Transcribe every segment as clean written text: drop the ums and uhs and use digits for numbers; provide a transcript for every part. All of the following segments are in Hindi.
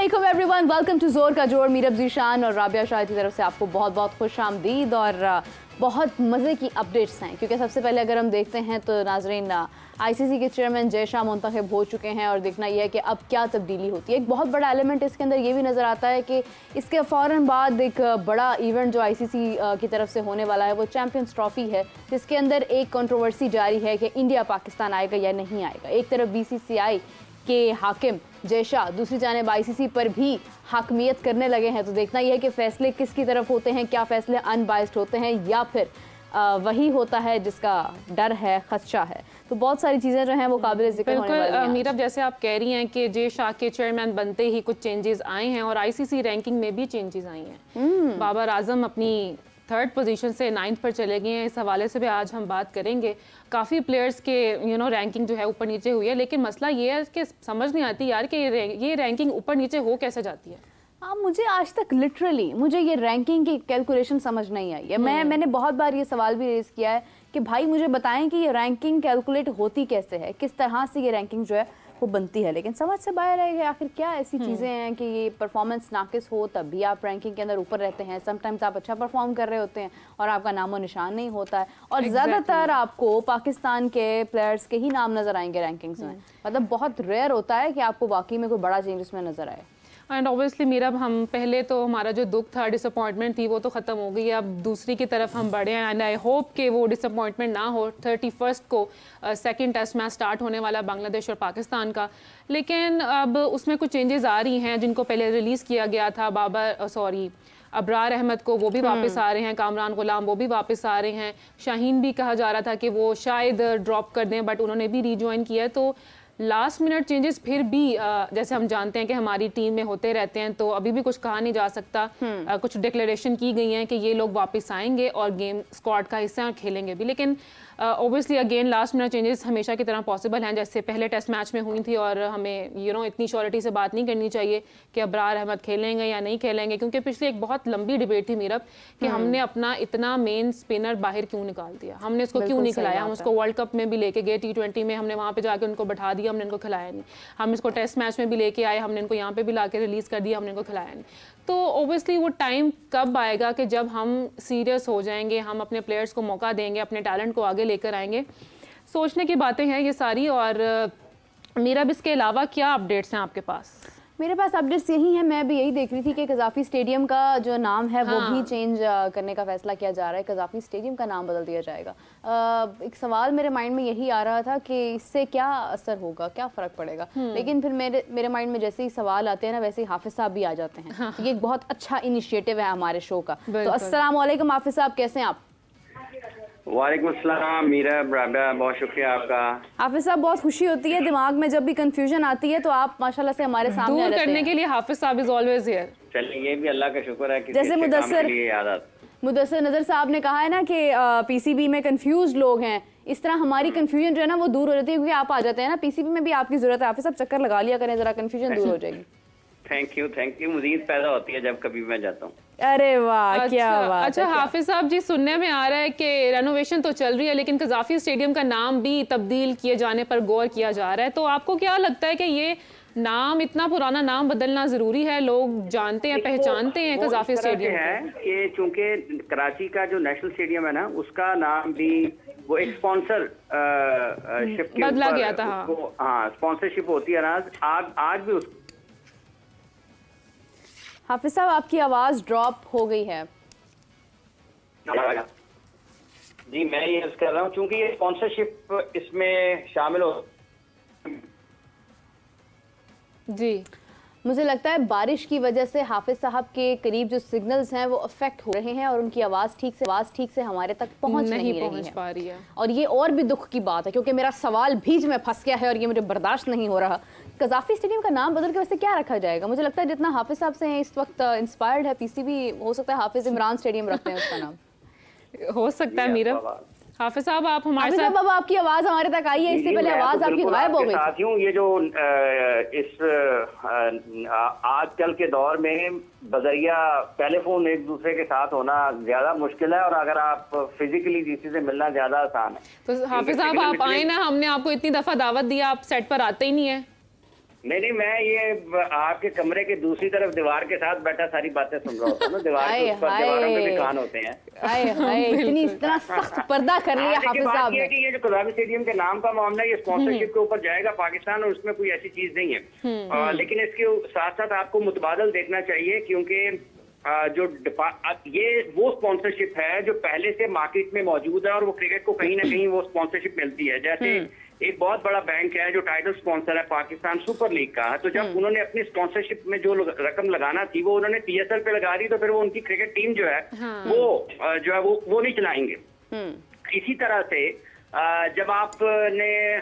अस्सलामुअलैकुम एवरीवन, वेलकम टू जोर का जोर। मीरब ज़ीशान और राबिया शाह की तरफ से आपको बहुत बहुत खुश आमदीद और बहुत मज़े की अपडेट्स हैं। क्योंकि सबसे पहले अगर हम देखते हैं तो नाजरीन, आईसीसी के चेयरमैन जय शाह मुंतखब हो चुके हैं और देखना यह है कि अब क्या तब्दीली होती है। एक बहुत बड़ा एलिमेंट इसके अंदर ये भी नज़र आता है कि इसके फ़ौरन बाद एक बड़ा इवेंट जो आईसीसी की तरफ से होने वाला है वो चैम्पियंस ट्रॉफ़ी है, जिसके अंदर एक कंट्रोवर्सी जारी है कि इंडिया पाकिस्तान आएगा या नहीं आएगा। एक तरफ बीसीसीआई के हाकिम जय शाह, दूसरी जानिब आईसीसी पर भी हाकमियत करने लगे हैं। तो देखना यह है कि फ़ैसले किसकी तरफ होते हैं, क्या फ़ैसले अनबाइस्ड होते हैं या फिर वही होता है जिसका डर है, खदशा है। तो बहुत सारी चीज़ें जो हैं वो काबिल ज़िक्र होने वाली हैं। मीरब, जैसे आप कह रही हैं कि जय शाह के चेयरमैन बनते ही कुछ चेंजेस आए हैं और आईसीसी रैंकिंग में भी चेंजेस आई हैं। बाबर आजम अपनी 3rd पोजीशन से 9th पर चले गए हैं। इस हवाले से भी आज हम बात करेंगे। काफ़ी प्लेयर्स के रैंकिंग जो है ऊपर नीचे हुई है, लेकिन मसला ये है कि समझ नहीं आती यार कि ये रैंकिंग ऊपर नीचे हो कैसे जाती है। मुझे आज तक लिटरली मुझे ये रैंकिंग की कैलकुलेशन समझ नहीं आई है। मैंने बहुत बार ये सवाल भी रेज़ किया है कि भाई मुझे बताएं कि ये रैंकिंग कैलकुलेट होती कैसे है, किस तरह से ये रैंकिंग जो है वो बनती है। लेकिन समझ से बाहर है कि आखिर क्या ऐसी चीज़ें हैं कि ये परफॉर्मेंस नाकिस हो तब भी आप रैंकिंग के अंदर ऊपर रहते हैं। समटाइम्स आप अच्छा परफॉर्म कर रहे होते हैं और आपका नामो निशान नहीं होता है। और ज़्यादातर आपको पाकिस्तान के प्लेयर्स के ही नाम नज़र आएंगे रैंकिंग्स में। मतलब बहुत रेयर होता है कि आपको वाकई में कोई बड़ा चेंज उसमें नज़र आए। एंड ऑब्वियसली मीरा, हम पहले तो हमारा जो दुख था, डिसअपॉइंटमेंट थी, वो तो ख़त्म हो गई है। अब दूसरी की तरफ हम बढ़े हैं एंड आई होप कि वो डिसअपॉइंटमेंट ना हो। 31 को सेकंड टेस्ट मैच स्टार्ट होने वाला बांग्लादेश और पाकिस्तान का, लेकिन अब उसमें कुछ चेंजेस आ रही हैं जिनको पहले रिलीज़ किया गया था। अबरार अहमद को वो भी वापस आ रहे हैं, कामरान गुलाम वो भी वापस आ रहे हैं। शाहीन भी कहा जा रहा था कि वो शायद ड्रॉप कर दें, बट उन्होंने भी रीजॉइन किया है। तो लास्ट मिनट चेंजेस फिर भी जैसे हम जानते हैं कि हमारी टीम में होते रहते हैं, तो अभी भी कुछ कहा नहीं जा सकता। कुछ डिक्लेरेशन की गई हैं कि ये लोग वापस आएंगे और गेम स्क्वाड का हिस्सा खेलेंगे भी, लेकिन obviously again last minute changes हमेशा की तरह पॉसिबल हैं, जैसे पहले टेस्ट मैच में हुई थी। और हमें इतनी श्योरिटी से बात नहीं करनी चाहिए कि अबरार अहमद खेलेंगे या नहीं खेलेंगे, क्योंकि पिछली एक बहुत लंबी डिबेट थी मीरब कि हमने अपना इतना मेन स्पिनर बाहर क्यों निकाल दिया, हमने उसको क्यों नहीं खिलाया। हम उसको वर्ल्ड कप में भी लेके गए, T20 में हमने वहाँ पर जाके उनको बैठा दिया, हमने उनको खिलाया नहीं। हम इसको टेस्ट मैच में भी लेके आए, हमने इनको यहाँ पे भी ला के रिलीज़ कर दिया, हमने इनको खिलाया नहीं। तो ओबियसली वो टाइम कब आएगा कि जब हम सीरियस हो जाएंगे, हम अपने प्लेयर्स को मौका देंगे, अपने टैलेंट को आगे लेकर आएंगे। सोचने की बातें हैं ये सारी। और मेरा भी इसके अलावा क्या अपडेट्स हैं आपके पास? मेरे पास अपडेट्स यही हैं। मैं भी यही देख रही थी कि कज़ाफ़ी स्टेडियम का जो नाम है वो भी चेंज करने का फैसला किया जा रहा है। कज़ाफ़ी स्टेडियम का नाम बदल दिया जाएगा। एक सवाल मेरे माइंड में यही आ रहा था कि इससे क्या असर होगा, क्या फ़र्क पड़ेगा। लेकिन फिर मेरे माइंड में जैसे ही सवाल आते हैं ना, वैसे ही हाफिज़ साहब भी आ जाते हैं। तो ये एक बहुत अच्छा इनिशिएटिव है हमारे शो का। तो अस्सलाम वालेकुम हाफिज़ साहब, कैसे हैं आप? वालेकुम अस्सलाम मीरब, राबिया, बहुत शुक्रिया आपका। हाफिज़ साहब, बहुत खुशी होती है दिमाग में जब भी कंफ्यूजन आती है तो आप माशाल्लाह से हमारे सामने दूर करने के लिए हाफिज़ साहब इज ऑलवेज हियर। चलिए, ये भी अल्लाह का शुक्र है कि जैसे मुदस्सिर नज़र साहब ने कहा है ना कि पीसीबी में कंफ्यूज लोग हैं, इस तरह हमारी कंफ्यूजन जो है ना वो दूर हो जाती है, क्योंकि आप आ जाते हैं ना पीसीबी में भी आपकी जरूरत है। हाफिज़ साहब चक्कर लगा लिया करें, जरा कंफ्यूजन दूर हो जाएगी। Thank you. मज़ीद पैदा होती है जब कभी मैं जाता हूँ। अरे वाह, क्या बात। अच्छा हाफिज़ साहब जी, सुनने में आ रहा है कि रेनोवेशन तो चल रही है, लेकिन कज़ाफ़ी स्टेडियम का नाम भी तब्दील किए जाने पर गौर किया जा रहा है। तो आपको क्या लगता है कि ये नाम, इतना पुराना नाम बदलना ज़रूरी है? लोग जानते हैं, पहचानते हैं कज़ाफ़ी स्टेडियम है कि चूंकि कराची का जो नेशनल स्टेडियम है ना, उसका नाम भी वो एक स्पॉन्सर शिप बदला गया था। हाँ, स्पॉन्सरशिप होती है ना, आज भी उस। हाफिज़ साहब, आपकी आवाज़ ड्रॉप हो गई है। जी, मैं ये अर्ज कर रहा हूँ, चूंकि ये स्पॉन्सरशिप इसमें शामिल हो। जी, मुझे लगता है बारिश की वजह से हाफिज़ साहब के करीब जो सिग्नल्स हैं वो अफेक्ट हो रहे हैं और उनकी आवाज़ ठीक से हमारे तक पहुंच नहीं पा रही है। और ये और भी दुख की बात है, क्योंकि मेरा सवाल बीच में फंस गया है और ये मुझे बर्दाश्त नहीं हो रहा। कज़ाफ़ी स्टेडियम का नाम बदल के वैसे क्या रखा जाएगा? मुझे लगता है जितना हाफिज़ साहब से इस वक्त इंस्पायर्ड है पीसीबी, हो सकता है हाफिज़ इमरान स्टेडियम रखते हैं उसका नाम। हो सकता है मीरा। हाफिज़ साहब, आप हमारे साथ। अब आपकी आवाज़ हमारे तक आई है, इससे पहले आवाज़ आपकी गायब हो गई। साथियों, ये जो इस आजकल के दौर में बजरिया टेलीफोन एक दूसरे के साथ होना ज्यादा मुश्किल है, और अगर आप फिजिकली किसी से मिलना ज्यादा आसान है। तो हाफिज़ साहब आप आए ना, हमने आपको इतनी दफ़ा दावत दी, आप सेट पर आते ही नहीं है। नहीं, मैं ये आपके कमरे के दूसरी तरफ दीवार के साथ बैठा सारी बातें सुन रहा होता हूँ ना। दीवार के ऊपर दीवारों पे भी कान होते हैं। इतना सख्त पर्दा कर लिया हाफिज साहब ने कि ये जो कज़ावी स्टेडियम के नाम का मामला है, ये स्पॉन्सरशिप के ऊपर जाएगा पाकिस्तान, और उसमें कोई ऐसी चीज नहीं है। लेकिन इसके साथ साथ आपको मुतबादल देखना चाहिए, क्योंकि ये वो स्पॉन्सरशिप है जो पहले से मार्केट में मौजूद है, और वो क्रिकेट को कहीं ना कहीं वो स्पॉन्सरशिप मिलती है। जैसे एक बहुत बड़ा बैंक है जो टाइटल स्पॉन्सर है पाकिस्तान सुपर लीग का, तो जब उन्होंने अपनी स्पॉन्सरशिप में जो रकम लगाना थी वो उन्होंने PSL पे लगा दी, तो फिर वो उनकी क्रिकेट टीम जो है वो नहीं चलाएंगे। इसी तरह से जब आपने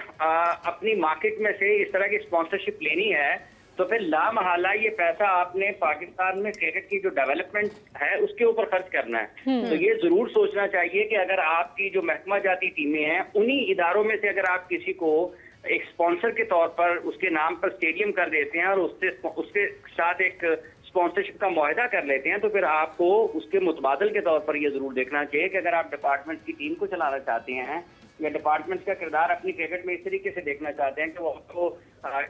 अपनी मार्केट में से इस तरह की स्पॉन्सरशिप लेनी है, तो फिर लामहला ये पैसा आपने पाकिस्तान में क्रिकेट की जो डेवलपमेंट है उसके ऊपर खर्च करना है। तो ये जरूर सोचना चाहिए कि अगर आपकी जो महकमा जाती टीमें हैं, उन्हीं इदारों में से अगर आप किसी को एक स्पॉन्सर के तौर पर उसके नाम पर स्टेडियम कर देते हैं और उसके साथ एक स्पॉन्सरशिप का मुआहदा कर लेते हैं, तो फिर आपको उसके मुतबादल के तौर पर यह जरूर देखना चाहिए कि अगर आप डिपार्टमेंट की टीम को चलाना चाहते हैं या डिपार्टमेंट का किरदार अपनी क्रिकेट में इस तरीके से देखना चाहते हैं कि वो आपको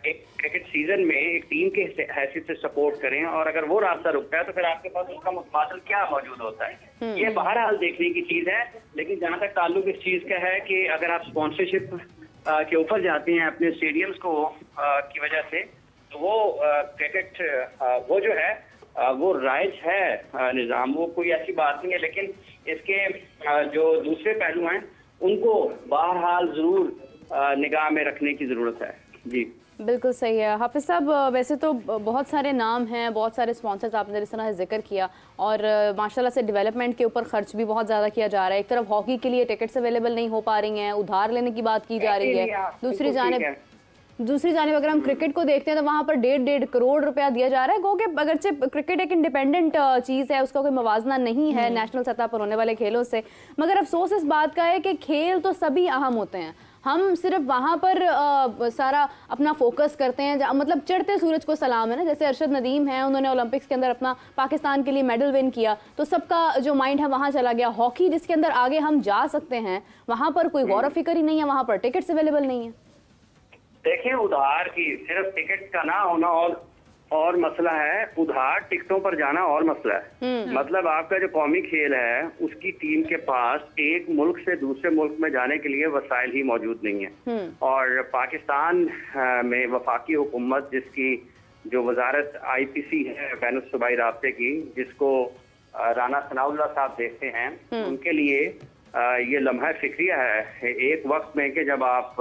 एक क्रिकेट सीजन में एक टीम के हैसियत से सपोर्ट करें, और अगर वो रास्ता रुकता है तो फिर आपके पास उसका मुतबादल क्या मौजूद होता है। ये बहरहाल देखने की चीज है। लेकिन जहां तक ताल्लुक इस चीज का है कि अगर आप स्पॉन्सरशिप के ऊपर जाते हैं अपने स्टेडियम्स को की वजह से, तो वो क्रिकेट वो जो है वो राइज है निज़ाम, वो कोई ऐसी बात नहीं है। लेकिन इसके जो दूसरे पहलू हैं उनको बहरहाल जरूर निगाह में रखने की जरूरत है। जी बिल्कुल सही है हाफिज साहब। वैसे तो बहुत सारे नाम हैं, बहुत सारे स्पॉन्सर्स आपने जिस तरह से जिक्र किया, और माशाल्लाह से डेवलपमेंट के ऊपर खर्च भी बहुत ज़्यादा किया जा रहा है। एक तरफ हॉकी के लिए टिकट्स अवेलेबल नहीं हो पा रही हैं, उधार लेने की बात की जा रही है। दूसरी जानिब अगर हम क्रिकेट को देखते हैं तो वहाँ पर 1.5 करोड़ रुपया दिया जा रहा है। गो कि अगरचे क्रिकेट एक इंडिपेंडेंट चीज़ है, उसका कोई मवाजना नहीं है नेशनल सतह पर होने वाले खेलों से, मगर अफसोस इस बात का है कि खेल तो सभी अहम होते हैं, हम सिर्फ वहाँ पर सारा अपना फोकस करते हैं। मतलब चढ़ते सूरज को सलाम है ना, जैसे अरशद नदीम है, उन्होंने ओलंपिक्स के अंदर अपना पाकिस्तान के लिए मेडल विन किया, तो सबका जो माइंड है वहाँ चला गया। हॉकी जिसके अंदर आगे हम जा सकते हैं, वहाँ पर कोई गौर फिक्र ही नहीं है, वहाँ पर टिकट्स अवेलेबल नहीं है। देखिए, उधार की सिर्फ टिकट का ना होना और मसला है, उधार टिकटों पर जाना और मसला है। मतलब आपका जो कौमी खेल है उसकी टीम के पास एक मुल्क से दूसरे मुल्क में जाने के लिए वसाइल ही मौजूद नहीं है। और पाकिस्तान में वफाकी हुकूमत, जिसकी जो वजारत IPC है बैनुल सूबाई राब्ते की, जिसको राना सनाउल्लाह साहब देखते हैं, उनके लिए ये लम्हा फिक्रिया है एक वक्त में कि जब आप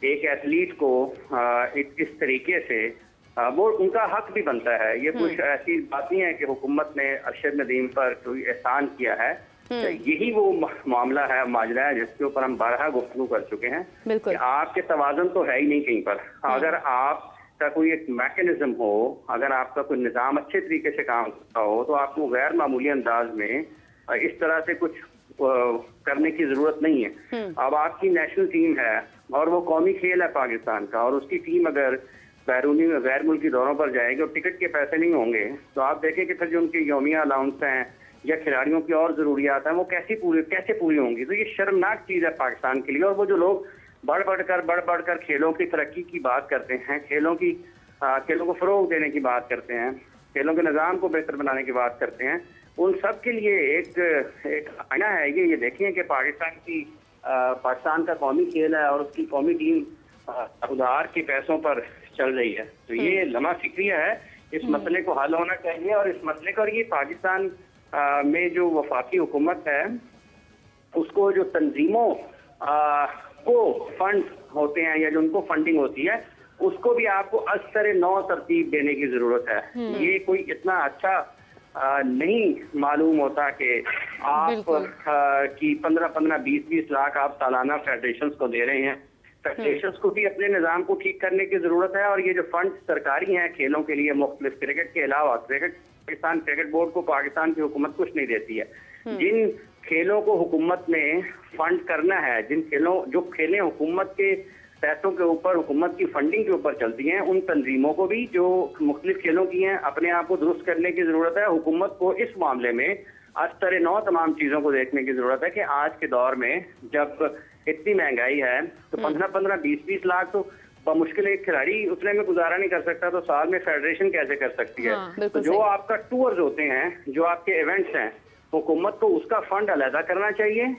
एक एथलीट को इस तरीके से वो उनका हक भी बनता है। ये कुछ ऐसी बात नहीं है कि हुकूमत ने अरशद नदीम पर कोई एहसान किया है, यही वो मामला है, माजरा है जिसके ऊपर हम बारहा गुफ्तगू कर चुके हैं कि आपके तवाज़ुन तो है ही नहीं कहीं पर। अगर आपका कोई एक मैकेनिज्म हो, अगर आपका कोई निज़ाम अच्छे तरीके से काम करता हो, तो आपको गैर मामूली अंदाज में इस तरह से कुछ करने की जरूरत नहीं है। अब आपकी नेशनल टीम है और वो कौमी खेल है पाकिस्तान का, और उसकी टीम अगर बैरूनी गैर मुल्की दौरों पर जाएगी और टिकट के पैसे नहीं होंगे, तो आप देखें कि फिर जो उनकी यौमिया अलाउंस हैं या खिलाड़ियों की और जरूरियात हैं वो कैसे पूरी होंगी। तो ये शर्मनाक चीज़ है पाकिस्तान के लिए। और वो जो लोग बढ़ बढ़कर खेलों की तरक्की की बात करते हैं, खेलों को फ़रोग देने की बात करते हैं, खेलों के निज़ाम को बेहतर बनाने की बात करते हैं, उन सब के लिए एक आईना है ये देखें कि पाकिस्तान का कौमी खेल है और उसकी कौमी टीम उधार के पैसों पर चल रही है। तो ये लम्हा फिक्रिया है, इस मसले को हल होना चाहिए। और इस मसले को, और ये पाकिस्तान में जो वफाकी हुकूमत है उसको जो तंजीमों को फंड होते हैं या जो उनको फंडिंग होती है, उसको भी आपको असर नौ तरतीब देने की जरूरत है। ये कोई इतना अच्छा नहीं मालूम होता कि आप की 15-20 लाख आप सालाना फेडरेशंस को दे रहे हैं। फेडरेशंस को भी अपने निज़ाम को ठीक करने की जरूरत है। और ये जो फंड सरकारी हैं खेलों के लिए मुख्तलिफ, क्रिकेट के अलावा पाकिस्तान क्रिकेट बोर्ड को पाकिस्तान की हुकूमत कुछ नहीं देती है। जिन खेलों को हुकूमत ने फंड करना है, जो खेलें हुकूमत के पैसों के ऊपर, हुकूमत की फंडिंग के ऊपर चलती हैं, उन तंजीमों को भी जो मुख्तलिफ खेलों की हैं अपने आप को दुरुस्त करने की जरूरत है। हुकूमत को इस मामले में असर नौ तमाम चीज़ों को देखने की जरूरत है कि आज के दौर में जब इतनी महंगाई है तो 15-20 लाख तो मुश्किल एक खिलाड़ी उतने में गुजारा नहीं कर सकता, तो साल में फेडरेशन कैसे कर सकती है? हाँ, तो जो आपका टूर्स होते हैं, जो आपके इवेंट्स हैं, हुकूमत को उसका फंड अलहदा करना चाहिए,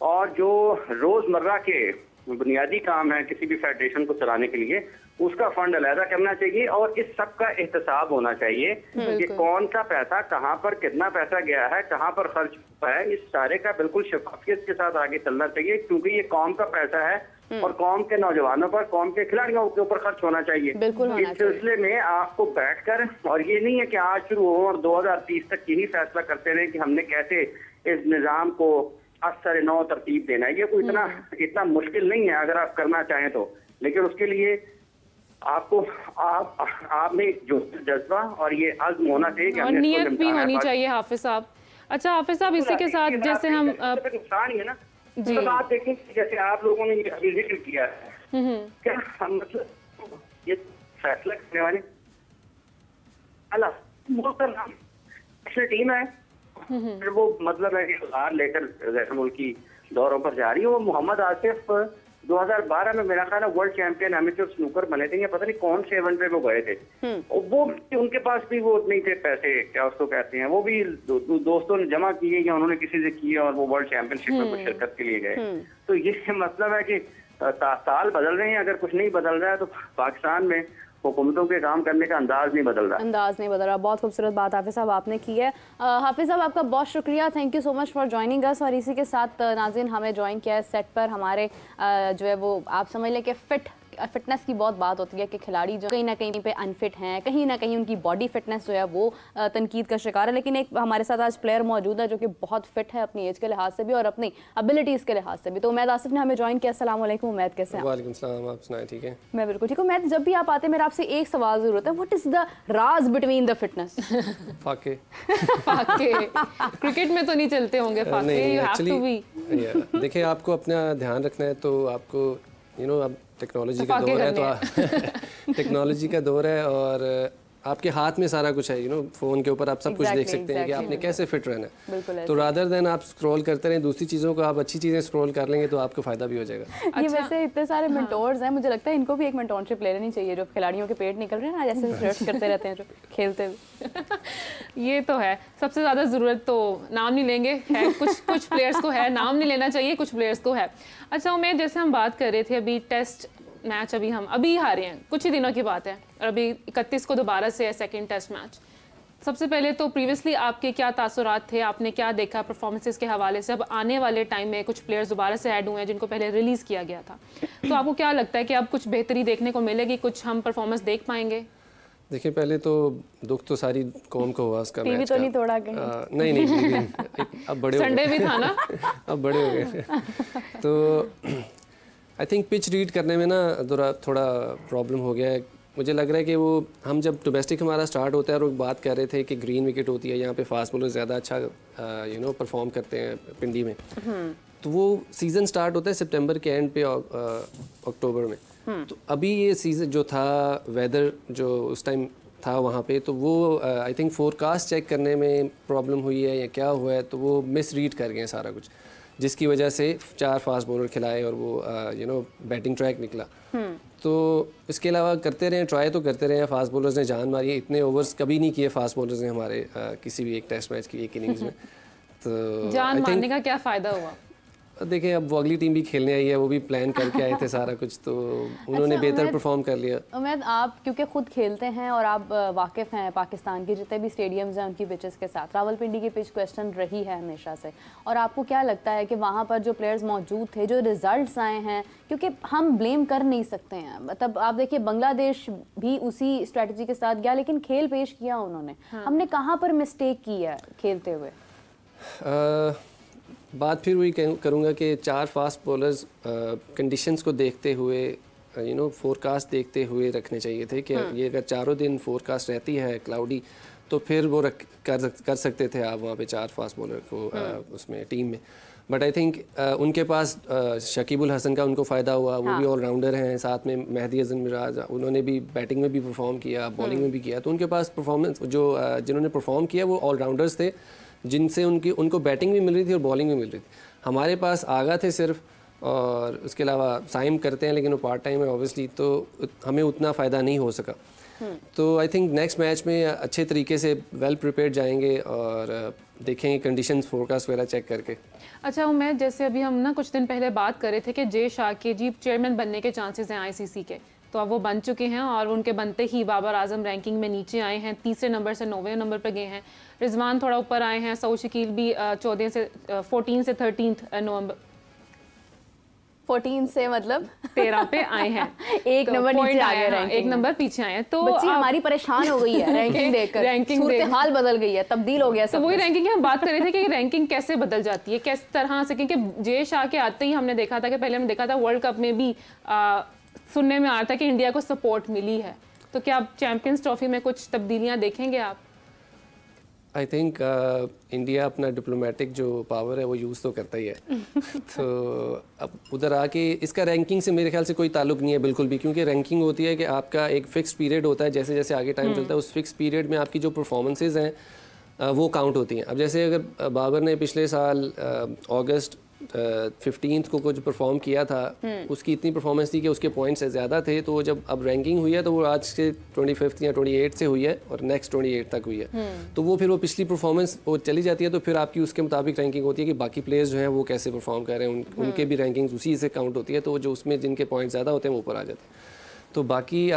और जो रोजमर्रा के बुनियादी काम है किसी भी फेडरेशन को चलाने के लिए, उसका फंड अलहदा करना चाहिए, और इस सब का एहतसाब होना चाहिए कि कौन सा पैसा कहाँ पर कितना पैसा गया है, कहाँ पर खर्च हुआ है। इस सारे का बिल्कुल शफाफियत के साथ आगे चलना चाहिए, क्योंकि ये कौम का पैसा है और कौम के नौजवानों पर, कौम के खिलाड़ियों के ऊपर खर्च होना चाहिए। इस सिलसिले में आपको बैठकर, और ये नहीं है कि आज शुरू हो और 2030 तक यही फैसला करते रहे कि हमने कैसे इस निजाम को असर नौ तरतीब देना है। ये कोई इतना मुश्किल नहीं है अगर आप करना चाहें तो, लेकिन उसके लिए आपको आप में जो जज्बा और ये अज़्म होना चाहिए और नियत भी होनी चाहिए हाफिज साहब। अच्छा हाफिज साहब, इसी के साथ जैसे हम नुकसान ही है ना, तो आप देखें जैसे आप लोगों ने अभी जिक्र किया है, क्या हम मतलब ये फैसला करने वाले नेशनल टीम है, फिर वो मतलब है कि बाहर लेकर गैर मुल्की दौरों पर जा रही है। वो मोहम्मद आसिफ 2012 में मेरा ख्याल है वर्ल्ड चैंपियन एमेच्योर स्नूकर बने थे, या पता नहीं कौन से इवेंट पे वो गए थे, और वो उनके पास भी वो नहीं थे पैसे, क्या उसको कहते हैं, वो भी दोस्तों ने जमा किए या उन्होंने किसी से किए और वो वर्ल्ड चैंपियनशिप में कुछ शिरकत के लिए गए। तो ये मतलब है कि साल बदल रहे हैं, अगर कुछ नहीं बदल रहा है तो पाकिस्तान में हुकूमतों के काम करने का अंदाज नहीं बदल रहा। बहुत खूबसूरत बात हाफिज साहब आपने की है। हाफिज साहब आपका बहुत शुक्रिया, thank you so much for joining us. और इसी के साथ नाज़रीन हमें ज्वाइन किया है सेट पर हमारे जो है वो आप समझ लें कि फिटनेस की बहुत बात होती है कि खिलाड़ी जो कहीं ना कहीं पे अनफिट हैं, कहीं ना कहीं उनकी बॉडी फिटनेस जो है वो तनकीद का शिकार है। लेकिन एक हमारे साथ आज प्लेयर मौजूद है जो कि बहुत फिट है अपनी एज के लिहाज से भी और अपनी एबिलिटीज़ के लिहाज से भी। तो उमैद आसिफ ने हमें ज्वाइन किया। अस्सलाम वालेकुम उमैद, कैसे हैं? वालेकुम सलाम, आप सुनाएं? ठीक है, मैं बिल्कुल ठीक हूँ। उमैद, जब भी आप आते हैं मेरा आपसे एक सवाल ज़रूरत है, व्हाट इज़ द राज बिटवीन द फिटनेस? फाके क्रिकेट में तो नहीं चलते होंगे फाके, यू हैव टू बी। देखिए, आपको अपना ध्यान रखना है तो आपको अब टेक्नोलॉजी का दौर है, तो टेक्नोलॉजी का दौर है और आपके हाथ में सारा कुछ है। फ़ोन के ऊपर आप सब कुछ देख सकते हैं कि आपने कैसे फिट रहना है। तो रादर देन आप स्क्रॉल करते रहें दूसरी चीज़ों को, आप अच्छी चीज़ें स्क्रॉल कर लेंगे तो आपको फ़ायदा भी हो जाएगा। अच्छा। ये वैसे इतने सारे मेंटोर्स हैं, मुझे लगता है इनको भी एक मेंटोरशिप ले लेनी चाहिए, जो खिलाड़ियों के पेट निकल रहे हैं ना, जैसे सर्च करते रहते हैं जो खेलते हुए। ये तो है, सबसे ज़्यादा ज़रूरत तो नाम नहीं लेंगे है, कुछ प्लेयर्स को है, नाम नहीं लेना चाहिए, कुछ प्लेयर्स को है। अच्छा उमेद, जैसे हम बात कर रहे थे अभी टेस्ट मैच अभी हारे हैं, कुछ ही दिनों की बात है, और अभी 31 को दोबारा से है सेकंड टेस्ट मैच। सबसे पहले तो प्रीवियसली आपके क्या तासुरात थे, आपने क्या देखा परफॉर्मेंसेस के हवाले से? अब आने वाले टाइम में कुछ प्लेयर्स दोबारा से ऐड हुए हैं जिनको पहले रिलीज़ किया गया था, तो आपको क्या लगता है कि अब कुछ बेहतरी देखने को मिलेगी, कुछ हम परफॉर्मेंस देख पाएंगे? देखिए, पहले तो दुख तो सारी कौम को हुआ उसका मैच तो नहीं तोड़ा गया? नहीं अब बड़े संडे भी था ना अब बड़े हो गए तो आई थिंक पिच रीड करने में ना थोड़ा प्रॉब्लम हो गया है। मुझे लग रहा है कि वो हम जब डोमेस्टिक हमारा स्टार्ट होता है और वो बात कर रहे थे कि ग्रीन विकेट होती है, यहाँ पे फास्ट बॉलर ज़्यादा अच्छा परफॉर्म करते हैं पिंडी में, तो वो सीज़न स्टार्ट होता है सितंबर के एंड पे अक्टूबर में। तो अभी ये सीज़न जो था, वेदर जो उस टाइम था वहाँ पे, तो वो आई थिंक फोरकास्ट चेक करने में प्रॉब्लम हुई है या क्या हुआ है, तो वो मिस रीड कर गए सारा कुछ, जिसकी वजह से 4 फास्ट बॉलर खिलाए और वो बैटिंग ट्रैक निकला। तो इसके अलावा करते रहे, ट्राई तो करते रहे, फास्ट बॉलर्स ने जान मारी है। इतने ओवर्स कभी नहीं किए फास्ट बॉलर्स ने हमारे किसी भी एक टेस्ट मैच की एक इनिंग्स में। तो जान मारने का क्या फ़ायदा हुआ? देखिए, अब वो अगली टीम भी खेलने आई है, वो भी प्लान करके आए थे सारा कुछ, तो उन्होंने बेहतर परफॉर्म कर लिया। उमैद, आप क्योंकि खुद खेलते हैं और आप वाकिफ़ हैं पाकिस्तान के जितने भी स्टेडियम्स हैं उनकी पिचेस के साथ, रावलपिंडी की पिच क्वेश्चन रही है हमेशा से, और आपको क्या लगता है कि वहाँ पर जो प्लेयर्स मौजूद थे, जो रिजल्ट्स आए हैं, क्योंकि हम ब्लेम कर नहीं सकते हैं, मतलब आप देखिए बांग्लादेश भी उसी स्ट्रेटजी के साथ गया लेकिन खेल पेश किया उन्होंने। हमने कहाँ पर मिस्टेक की है खेलते हुए? बात फिर वही करूँगा कि 4 फास्ट बॉलर्स कंडीशंस को देखते हुए फोरकास्ट देखते हुए रखने चाहिए थे कि ये अगर चारों दिन फोरकास्ट रहती है क्लाउडी, तो फिर वो कर सकते थे आप वहाँ पे 4 फास्ट बॉलर को उसमें टीम में। बट आई थिंक उनके पास शकीबुल हसन का उनको फ़ायदा हुआ, वो भी ऑलराउंडर हैं, साथ में मेहदी हसन मिराज, उन्होंने भी बैटिंग में भी परफॉर्म किया, बॉलिंग में भी किया, तो उनके पास परफॉर्मेंस जिन्होंने परफॉर्म किया वो ऑलराउंडर्स थे, जिनसे उनको बैटिंग भी मिल रही थी और बॉलिंग भी मिल रही थी। हमारे पास आगा थे सिर्फ, और उसके अलावा साइम करते हैं लेकिन वो पार्ट टाइम है ऑब्वियसली, तो हमें उतना फ़ायदा नहीं हो सका। तो आई थिंक नेक्स्ट मैच में अच्छे तरीके से वेल प्रिपेयर्ड जाएंगे और देखेंगे कंडीशंस फोरकास्ट वगैरह चेक करके। अच्छा उमैद, जैसे अभी हम ना कुछ दिन पहले बात कर रहे थे कि जे शाह के जी चेयरमैन बनने के चांसेस हैं आईसीसी के, तो अब वो बन चुके हैं और उनके बनते ही बाबर आजम रैंकिंग में नीचे आए हैं, तीसरे नंबर से 9वें नंबर पर गए हैं। रिजवान थोड़ा ऊपर आए हैं, सऊद शकील भी 14 से 13 से मतलब 13 पे आए हैं। एक नंबर नीचे आ गए, एक नंबर पीछे आए हैं। तो बच्ची हमारी परेशान हो गई है रैंकिंग देखकर, रैंकिंग हाल बदल गई है, तब्दील हो गया सब। तो वही रैंकिंग हम बात कर रहे थे कि रैंकिंग कैसे बदल जाती है, किस तरह से, क्योंकि जे शाह के आते ही हमने देखा था कि पहले हमने देखा था वर्ल्ड कप में भी सुनने में आ रहा था कि इंडिया को सपोर्ट मिली है, तो क्या अब चैंपियंस ट्रॉफी में कुछ तब्दीलियां देखेंगे आप? आई थिंक इंडिया अपना डिप्लोमेटिक जो पावर है वो यूज़ तो करता ही है तो अब उधर आके इसका रैंकिंग से मेरे ख्याल से कोई ताल्लुक नहीं है बिल्कुल भी, क्योंकि रैंकिंग होती है कि आपका एक फ़िक्स पीरियड होता है, जैसे जैसे आगे टाइम चलता है उस फिक्स पीरियड में आपकी जो परफॉर्मेंसेज हैं वो काउंट होती हैं। अब जैसे अगर बाबर ने पिछले साल अगस्त 15 को कुछ परफॉर्म किया था, उसकी इतनी परफॉर्मेंस थी कि उसके पॉइंट्स ज़्यादा थे, तो जब अब रैंकिंग हुई है तो वो आज के 25 या 28 से हुई है और नेक्स्ट 28 तक हुई है, तो वो फिर वो पिछली परफॉर्मेंस वो चली जाती है, तो फिर आपकी उसके मुताबिक रैंकिंग होती है कि बाकी प्लेयर्स जो हैं वो कैसे परफॉर्म कर रहे हैं, उनके भी रैंकिंग्स उसी से काउंट होती है, तो जो उसमें जिनके पॉइंट्स ज़्यादा होते हैं वो ऊपर आ जाते हैं। तो बाकी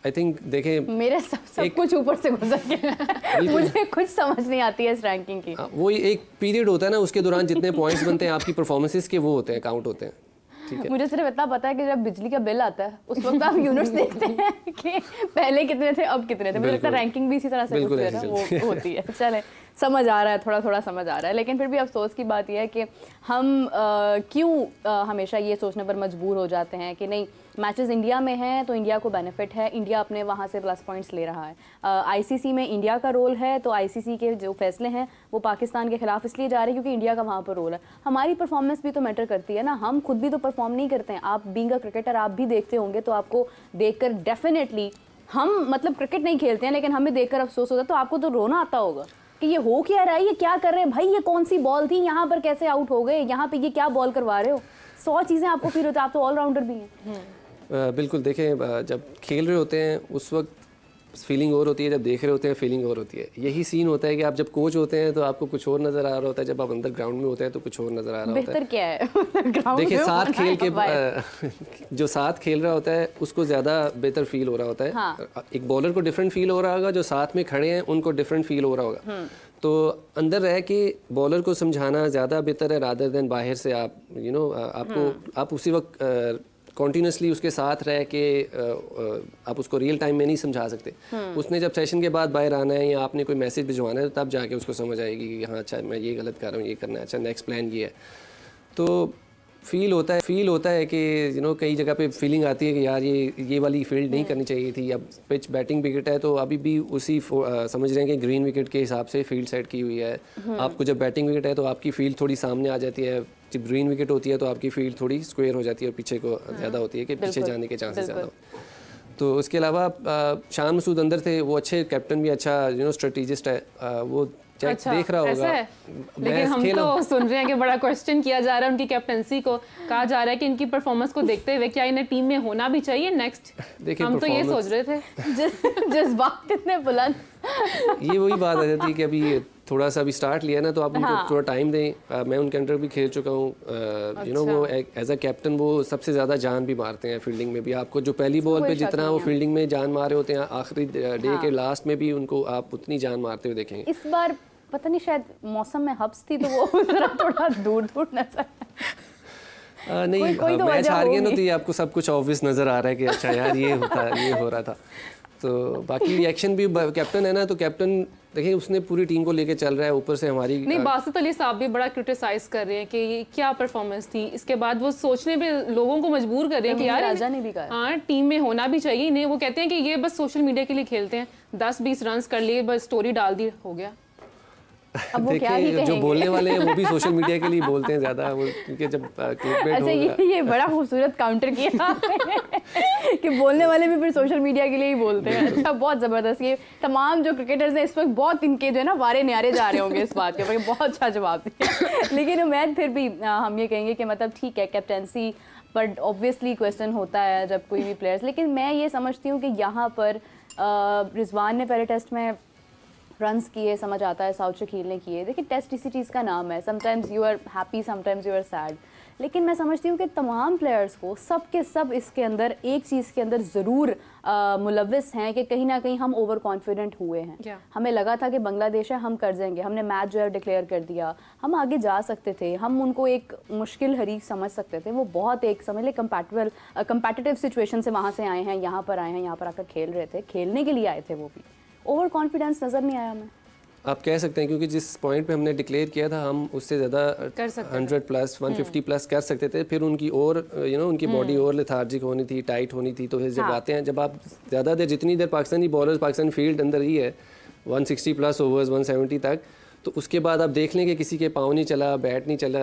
आई थिंक देखें मेरे सब कुछ ऊपर से गुजर गया मुझे कुछ समझ नहीं आती है इस रैंकिंग की। वो एक पीरियड होता है ना, उसके दौरान जितने पॉइंट्स बनते हैं आपकी परफॉर्मेंसेस के वो होते हैं, काउंट होते हैं। ठीक है, मुझे सिर्फ इतना पता है कि जब बिजली का बिल आता है उस वक्त आप यूनिट्स देखते हैं कि पहले कितने थे अब कितने थे। मुझे लगता है रैंकिंग भी इसी तरह से वो होती है। चले समझ आ रहा है, थोड़ा थोड़ा समझ आ रहा है, लेकिन फिर भी अफसोस की बात यह है कि हम क्यों हमेशा ये सोचने पर मजबूर हो जाते हैं कि नहीं मैचेस इंडिया में हैं तो इंडिया को बेनिफिट है, इंडिया अपने वहाँ से प्लस पॉइंट्स ले रहा है। आईसीसी में इंडिया का रोल है, तो आईसीसी के जो फैसले हैं वो पाकिस्तान के खिलाफ इसलिए जा रहे हैं क्योंकि इंडिया का वहाँ पर रोल है। हमारी परफॉर्मेंस भी तो मैटर करती है ना, हम खुद भी तो परफॉर्म नहीं करते हैं। आप बीइंग अ क्रिकेटर आप भी देखते होंगे, तो आपको देखकर डेफिनेटली हम मतलब क्रिकेट नहीं खेलते हैं लेकिन हमें देखकर अफसोस होता है, तो आपको तो रोना आता होगा कि ये हो क्या रहा है, ये क्या कर रहे हैं भाई, ये कौन सी बॉल थी, यहाँ पर कैसे आउट हो गए, यहाँ पे ये क्या बॉल करवा रहे हो। 100 चीज़ें आपको फील होता है, आप तो ऑलराउंडर भी हैं। बिल्कुल, देखें जब खेल रहे होते हैं उस वक्त फीलिंग और होती है, जब देख रहे होते हैं फीलिंग और होती है। यही सीन होता है कि आप जब कोच होते हैं तो आपको कुछ और नज़र आ रहा होता है, जब आप अंदर ग्राउंड में होते हैं तो कुछ और नज़र आ रहा होता है। बेहतर क्या है देखिए साथ खेल के जो साथ खेल रहा होता है उसको ज़्यादा बेहतर फील हो रहा होता है। हाँ। एक बॉलर को डिफरेंट फील हो रहा होगा, जो साथ में खड़े हैं उनको डिफरेंट फील हो रहा होगा। तो अंदर रह के बॉलर को समझाना ज़्यादा बेहतर है रादर देन बाहर से आप आपको आप उसी वक्त कॉन्टीन्यूसली उसके साथ रह के आप उसको रियल टाइम में नहीं समझा सकते। उसने जब सेशन के बाद बाहर आना है या आपने कोई मैसेज भिजवाना है तब जाके उसको समझ आएगी कि हाँ अच्छा मैं ये गलत कर रहा हूँ, ये करना है, अच्छा नेक्स्ट प्लान ये है। तो फील होता है कि कई जगह पे फीलिंग आती है कि यार ये वाली फील्ड नहीं करनी चाहिए थी। अब पिच बैटिंग विकेट है तो अभी भी उसी समझ रहे हैं कि ग्रीन विकेट के हिसाब से फील्ड सेट की हुई है। आपको जब बैटिंग विकेट है तो आपकी फील्ड थोड़ी सामने आ जाती है, जब ग्रीन विकेट होती है तो आपकी फील्ड थोड़ी स्क्वायर हो जाती है और पीछे को ज़्यादा होती है कि पीछे जाने के चांसेस ज़्यादा होते हैं। तो उसके अलावा शान मसूद अंदर थे, वो अच्छे कैप्टन भी अच्छा स्ट्रेटेजिस्ट है, वो अच्छा, देख रहा होगा। लेकिन हम तो सुन रहे हैं कि बड़ा क्वेश्चन किया जा रहा है उनकी कैप्टनसी को, कहा जा रहा है कि इनकी परफॉर्मेंस को देखते हुए क्या इन्हें टीम में होना भी चाहिए नेक्स्ट। हम तो ये सोच रहे थे जज्बात इतने बुलंद ये वही बात आ जाती है कि अभी थोड़ा सा अभी स्टार्ट लिया ना तो आप उनको थोड़ा टाइम दें। मैं उनके अंडर भी खेल चुका हूँ। वो एज अ कैप्टन वो सबसे ज़्यादा जान भी मारते हैं फील्डिंग में भी। आपको जो पहली बॉल पे जितना वो फील्डिंग में जान मार रहे होते हैं, आखिरी डे के लास्ट में भी उनको आप उतनी जान मारते हुए देखेंगे। इस बार पता नहीं शायद मौसम में हब्स थी तो वो थोड़ा दूर नजर नहीं कोई तो मैच हार गए ना तो ये आपको सब कुछ ऑब्वियस नज़र आ रहा है कि अच्छा यार ये हो रहा था। तो बाकी रिएक्शन भी कैप्टन है ना, तो कैप्टन देखिए उसने पूरी टीम को लेके चल रहा है। ऊपर से हमारी नहीं बासित अली साहब भी बड़ा क्रिटिसाइज कर रहे हैं कि ये क्या परफॉर्मेंस थी। इसके बाद वो सोचने पे लोगों को मजबूर कर रहे हैं कि यार राजा ने भी कहा हाँ टीम में होना भी चाहिए इन्हें। वो कहते हैं कि ये बस सोशल मीडिया के लिए खेलते हैं, 10-20 रन कर लिए बस स्टोरी डाल दी हो गया। अब वो क्या ही देखिए, जो कहेंगे। बोलने वाले हैं वो भी सोशल मीडिया के लिए बोलते हैं ज़्यादा, वो क्योंकि जब क्लिकबेट अच्छा, होगा। ये बड़ा खूबसूरत काउंटर किया आपने कि बोलने वाले भी फिर सोशल मीडिया के लिए ही बोलते हैं। अच्छा, बहुत ज़बरदस्त। ये तमाम जो क्रिकेटर्स हैं इस वक्त बहुत इनके जो है ना वारे न्यारे जा रहे होंगे इस बात के ऊपर। बहुत अच्छा जवाब दिया। लेकिन उमैद फिर भी हम ये कहेंगे कि मतलब ठीक है कैप्टेंसी, बट ऑब्वियसली क्वेश्चन होता है जब कोई भी प्लेयर्स। लेकिन मैं ये समझती हूँ कि यहाँ पर रिजवान ने पहले टेस्ट में रन्स किए, समझ आता है, साउथ शकील ने किए। देखिए टेस्ट इसी चीज़ का नाम है, sometimes you are happy, sometimes you are sad. लेकिन मैं समझती हूँ कि तमाम प्लेयर्स को सब के सब इसके अंदर एक चीज़ के अंदर ज़रूर मुलव्विस हैं कि कहीं ना कहीं हम ओवर कॉन्फिडेंट हुए हैं। हमें लगा था कि बांग्लादेश है, हम कर जाएंगे, हमने मैच जो है डिक्लेयर कर दिया, हम आगे जा सकते थे, हम उनको एक मुश्किल हरीफ समझ सकते थे। वो बहुत एक समझ ले कंपैटिटिव सिचुएशन से वहाँ से आए हैं, यहाँ पर आए हैं, यहाँ पर आकर खेल रहे थे, खेलने के लिए आए थे। वो भी ओवर कॉन्फिडेंस नज़र नहीं आया हमें। आप कह सकते हैं क्योंकि जिस पॉइंट पे हमने डिक्लेयर किया था हम उससे ज़्यादा 100 प्लस 150 प्लस कर सकते थे। फिर उनकी और उनकी बॉडी और लेथार्जिक होनी थी, टाइट होनी थी। तो फिर जब आते हैं, जब आप ज़्यादा देर, जितनी देर पाकिस्तानी बॉलर्स पाकिस्तानी फील्ड अंदर ही है 160 प्लस ओवर्स 170 तक, तो उसके बाद आप देख लें कि किसी के पाँव नहीं चला, बैट नहीं चला,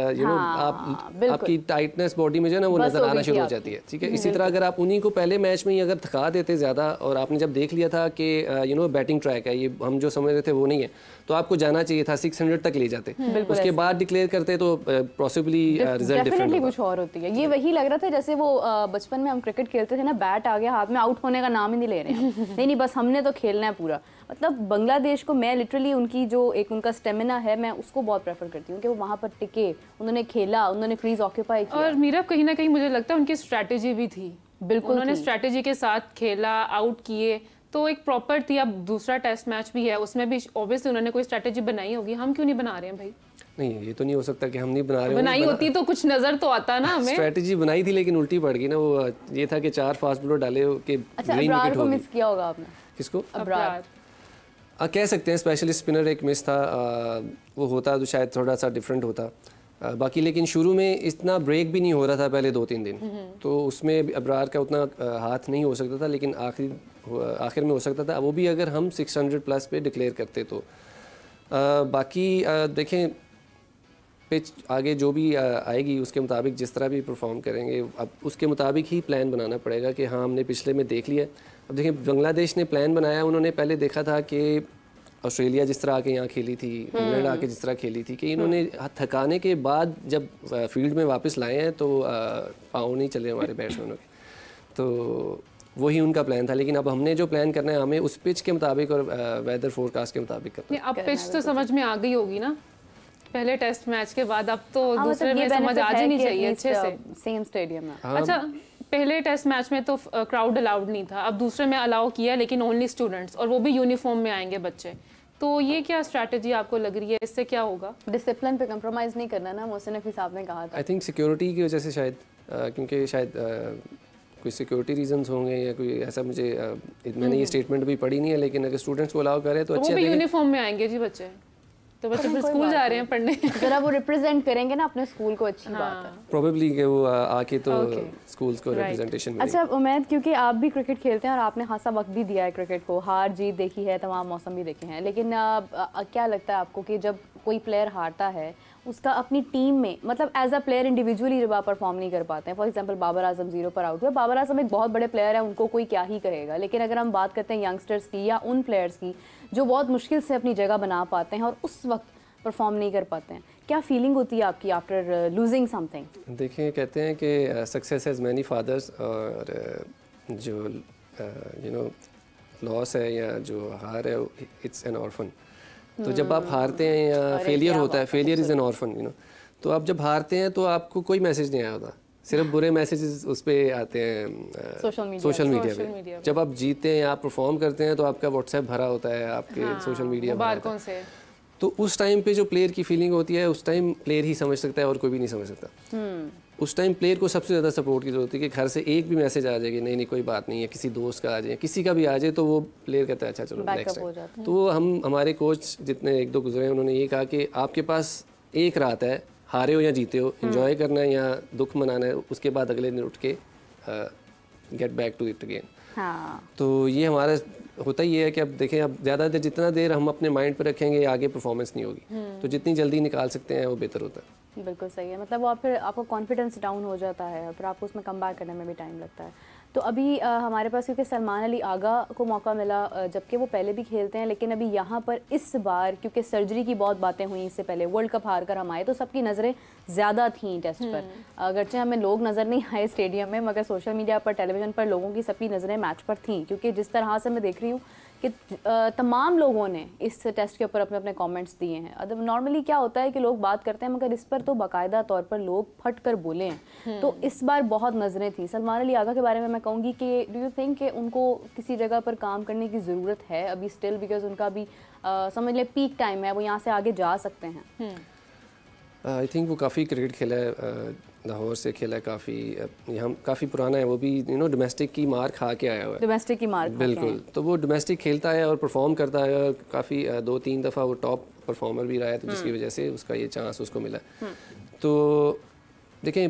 आपकी टाइटनेस बॉडी में जो है ना वो नज़र आना शुरू हो जाती है। ठीक है, इसी तरह अगर आप उन्हीं को पहले मैच में ही अगर थका देते ज़्यादा और आपने जब देख लिया था कि बैटिंग ट्रैक है, ये हम जो समझ रहे थे वो नहीं है, तो आपको जाना चाहिए था 600 तक ले जाते, उसके बाद डिक्लेयर करते तो पॉसिबली रिजल्ट डिफरेंट कुछ और होती है। ये वही लग रहा था जैसे वो बचपन में हम क्रिकेट खेलते थे ना, बैट आ गया हाथ में, आउट होने का नाम ही नहीं ले रहे हैं। नहीं, बस हमने तो खेलना है पूरा। मतलब बांग्लादेश को मैं लिटरली उनकी जो एक उनका स्टेमिना है, मैं उसको बहुत प्रेफर करती हूँ कि वो वहाँ पर टिके, उन्होंने खेला, उन्होंने क्रीज ऑक्यूपाई किया। और मीरा कहीं ना कहीं मुझे लगता है उनकी स्ट्रैटेजी भी थी। बिल्कुल, उन्होंने स्ट्रैटेजी के साथ खेला, आउट किए, तो एक प्रॉपर थी। अब दूसरा टेस्ट मैच भी है, उसमें भी ऑब्वियसली उन्होंने कोई स्ट्रैटेजी बनाई होगी। हम क्यों नहीं बना रहे हैं भाई? नहीं, ये तो नहीं हो सकता कि हम नहीं बना रहे। बनाई होती तो कुछ नजर तो आता ना हमें। स्ट्रैटेजी बनाई थी लेकिन उल्टी पड़ गई ना। वो ये था कि 4 फास्ट बॉलर डाले कि ग्रीन विकेट को मिस किया होगा आपने। किसको? अब्रार कह सकते हैं स्पेशलिस्ट स्पिनर एक मिस था। वो होता तो शायद थोड़ा सा डिफरेंट होता। बाकी लेकिन शुरू में इतना ब्रेक भी नहीं हो रहा था पहले 2-3 दिन, तो उसमें अब्रार का उतना हाथ नहीं हो सकता था, लेकिन आखिर में हो सकता था, वो भी अगर हम 600 प्लस पे डिक्लेयर करते तो। बाकी देखें पिच आगे जो भी आएगी उसके मुताबिक जिस तरह भी परफॉर्म करेंगे, अब उसके मुताबिक ही प्लान बनाना पड़ेगा कि हाँ हमने पिछले में देख लिया। अब देखें बांग्लादेश ने प्लान बनाया, उन्होंने पहले देखा था कि ऑस्ट्रेलिया जिस तरह आके यहाँ खेली थी, इंग्लैंड आके जिस तरह खेली थी, कि इन्होंने थकाने के बाद जब फील्ड में वापस लाए हैं तो पाँव नहीं चले हमारे बैट्समैनों के, तो वही उनका प्लान था। लेकिन अब हमने जो प्लान करना है हमें उस पिच के मुताबिक और वेदर फोरकास्ट के मुताबिक करना है। अब पिच तो समझ में आ गई होगी ना पहले टेस्ट मैच के बाद, अब तो दूसरे में समझ आ जानी चाहिए अच्छे से। सेम स्टेडियम है। अच्छा, पहले टेस्ट मैच में तो क्राउड अलाउड नहीं था, अब दूसरे में अलाउ किया लेकिन ओनली स्टूडेंट्स, और वो भी यूनिफॉर्म में आएंगे बच्चे। तो ये क्या स्ट्रैटेजी आपको लग रही है, इससे क्या होगा? डिसिप्लिन पे कंप्रोमाइज नहीं करना ना, मोहसिन नकवी साहब ने कहा था। आई थिंक सिक्योरिटी की वजह से शायद, क्योंकि शायद कोई सिक्योरिटी रीजंस होंगे या कोई ऐसा, मुझे मैंने ये स्टेटमेंट भी पढ़ी नहीं है, लेकिन अगर स्टूडेंट्स को अलाउ करें तो अच्छा है। यूनिफॉर्म में आएंगे जी बच्चे, तो बच्चे फिर स्कूल जा रहे हैं पढ़ने। जरा वो रिप्रेजेंट करेंगे ना अपने स्कूल को, अच्छी बात है। प्रोबेबली कि वो आके तो स्कूल्स को रिप्रेजेंटेशन मिलेगी। अच्छा उमैद, क्योंकि आप भी क्रिकेट खेलते हैं और आपने खासा वक्त भी दिया है क्रिकेट को, हार जीत देखी है, तमाम मौसम भी देखे हैं, लेकिन क्या लगता है आपको कि जब कोई प्लेयर हारता है उसका अपनी टीम में, मतलब एज अ प्लेयर इंडिविजुअली जब आप परफॉर्म नहीं कर पाते हैं, फॉर एग्जांपल बाबर आजम 0 पर आउट हुए, बाबर आजम एक बहुत बड़े प्लेयर है, उनको कोई क्या ही कहेगा, लेकिन अगर हम बात करते हैं यंगस्टर्स की या उन प्लेयर्स की जो बहुत मुश्किल से अपनी जगह बना पाते हैं और उस वक्त परफॉर्म नहीं कर पाते हैं, क्या फीलिंग होती है आपकी आफ्टर लूजिंग समथिंग? देखिए, कहते हैं कि सक्सेस हैज़ मैनी फादर्स, और जो लॉस है या जो हार है इट्स एन ऑर्फन। तो जब आप हारते हैं या फेलियर होता है, फेलियर इज़ एन ऑर्फन, तो आप जब हारते हैं तो आपको कोई मैसेज नहीं आया होता, सिर्फ बुरे मैसेजेस उस पर आते हैं सोशल मीडिया पे। जब आप जीतते हैं, आप परफॉर्म करते हैं, तो आपका व्हाट्सएप भरा होता है, आपके सोशल मीडिया पर। तो उस टाइम पे जो प्लेयर की फीलिंग होती है, उस टाइम प्लेयर ही समझ सकता है और कोई भी नहीं समझ सकता। उस टाइम प्लेयर को सबसे ज़्यादा सपोर्ट की जरूरत है कि घर से एक भी मैसेज आ जाएगी, नहीं कोई बात नहीं है, किसी दोस्त का आ जाए, किसी का भी आ जाए, तो वो प्लेयर कहता है अच्छा चलो नेक्स्ट टाइम। तो हमारे कोच जितने 1-2 गुजरे हैं, उन्होंने ये कहा कि आपके पास एक रात है, हारे हो या जीते हो, एंजॉय करना है या दुख मनाना है, उसके बाद अगले दिन उठ के get back to it again. हाँ। तो ये हमारा होता ही है कि अब देखें, अब ज़्यादा देर जितना देर हम अपने माइंड पर रखेंगे आगे परफॉर्मेंस नहीं होगी, तो जितनी जल्दी निकाल सकते हैं वो बेहतर होता है। बिल्कुल सही है, मतलब वो फिर आपका कॉन्फिडेंस डाउन हो जाता है, फिर आपको उसमें कम बैक करने में भी टाइम लगता है। तो अभी हमारे पास क्योंकि सलमान अली आगा को मौका मिला, जबकि वो पहले भी खेलते हैं, लेकिन अभी यहाँ पर इस बार क्योंकि सर्जरी की बहुत बातें हुई, इससे पहले वर्ल्ड कप हार कर हम आए तो सबकी नज़रें ज़्यादा थीं टेस्ट पर। अगरचे हमें लोग नज़र नहीं आए स्टेडियम में, मगर सोशल मीडिया पर, टेलीविज़न पर लोगों की सबकी नज़रें मैच पर थीं, क्योंकि जिस तरह से मैं देख रही हूँ कि तमाम लोगों ने इस टेस्ट के ऊपर अपने अपने कमेंट्स दिए हैं। अब नॉर्मली क्या होता है कि लोग बात करते हैं, मगर इस पर तो बाकायदा तौर पर लोग फट कर बोले हैं। तो इस बार बहुत नज़रें थी। सलमान अली आगा के बारे में मैं कहूँगी कि डू यू थिंक कि उनको किसी जगह पर काम करने की ज़रूरत है अभी स्टिल, बिकॉज उनका भी समझ लें पीक टाइम है, वो यहाँ से आगे जा सकते हैं? आई थिंक वो काफ़ी क्रिकेट खेला है, लाहौर से खेला है काफ़ी, यहाँ काफ़ी पुराना है, वो भी डोमेस्टिक की मार खा के आया हुआ है। डोमेस्टिक की मार बिल्कुल, तो वो डोमेस्टिक खेलता है और परफॉर्म करता है, और काफ़ी 2-3 दफ़ा वो टॉप परफॉर्मर भी रहा है, तो जिसकी वजह से उसका ये चांस उसको मिला। तो देखें,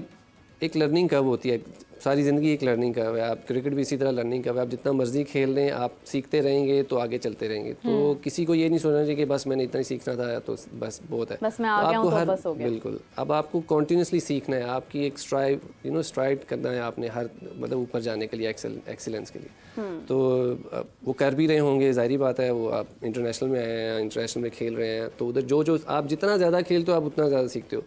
एक लर्निंग कर्व होती है, सारी ज़िंदगी एक लर्निंग कर्व है। आप क्रिकेट भी इसी तरह लर्निंग कर्व है, आप जितना मर्जी खेल लें, आप सीखते रहेंगे तो आगे चलते रहेंगे। तो किसी को ये नहीं सोचना चाहिए कि बस मैंने इतना ही सीखना था तो बस बहुत है, बस मैं आ गया हूं तो बस हो गया। बिल्कुल, अब आपको कॉन्टीन्यूसली सीखना है, आपकी एक स्ट्राइड करना है आपने, हर मतलब ऊपर जाने के लिए, एक्सीलेंस के लिए। तो वो कर भी रहे होंगे, जाहिर बात है, वो आप इंटरनेशनल में आए हैं, इंटरनेशनल में खेल रहे हैं, तो उधर जो आप जितना ज़्यादा खेलते हो आप उतना ज़्यादा सीखते हो।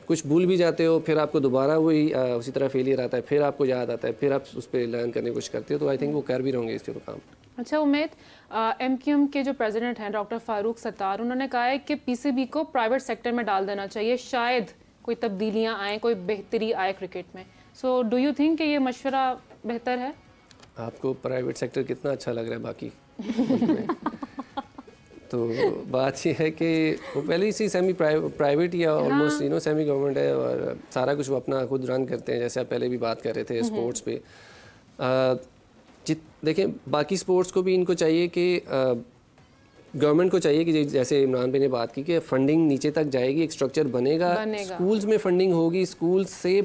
कुछ भूल भी जाते हो, फिर आपको दोबारा वही उसी तरह फेलियर आता है, फिर आपको याद आता है, फिर आप उस पर लर्न करने की कोशिश करते हो। तो आई थिंक वो कर भी रहेंगे इसके ऊपर काम। अच्छा उम्मीद, MQM के जो प्रेसिडेंट हैं डॉक्टर फारूक सत्तार, उन्होंने कहा है कि PCB को प्राइवेट सेक्टर में डाल देना चाहिए, शायद कोई तब्दीलियां आएँ, कोई बेहतरी आए क्रिकेट में। सो डू यू थिंक कि ये मशवरा बेहतर है? आपको प्राइवेट सेक्टर कितना अच्छा लग रहा है बाकी तो बात ये है कि वो पहले ही सेमी प्राइवेट या ऑलमोस्ट सेमी गवर्नमेंट है, और सारा कुछ वो अपना खुद रन करते हैं, जैसे आप पहले भी बात कर रहे थे स्पोर्ट्स पे। देखें, बाकी स्पोर्ट्स को भी इनको चाहिए कि गवर्नमेंट को चाहिए कि जैसे इमरान भाई ने बात की कि फंडिंग नीचे तक जाएगी, एक स्ट्रक्चर बनेगा। स्कूल्स में फंडिंग होगी, स्कूल से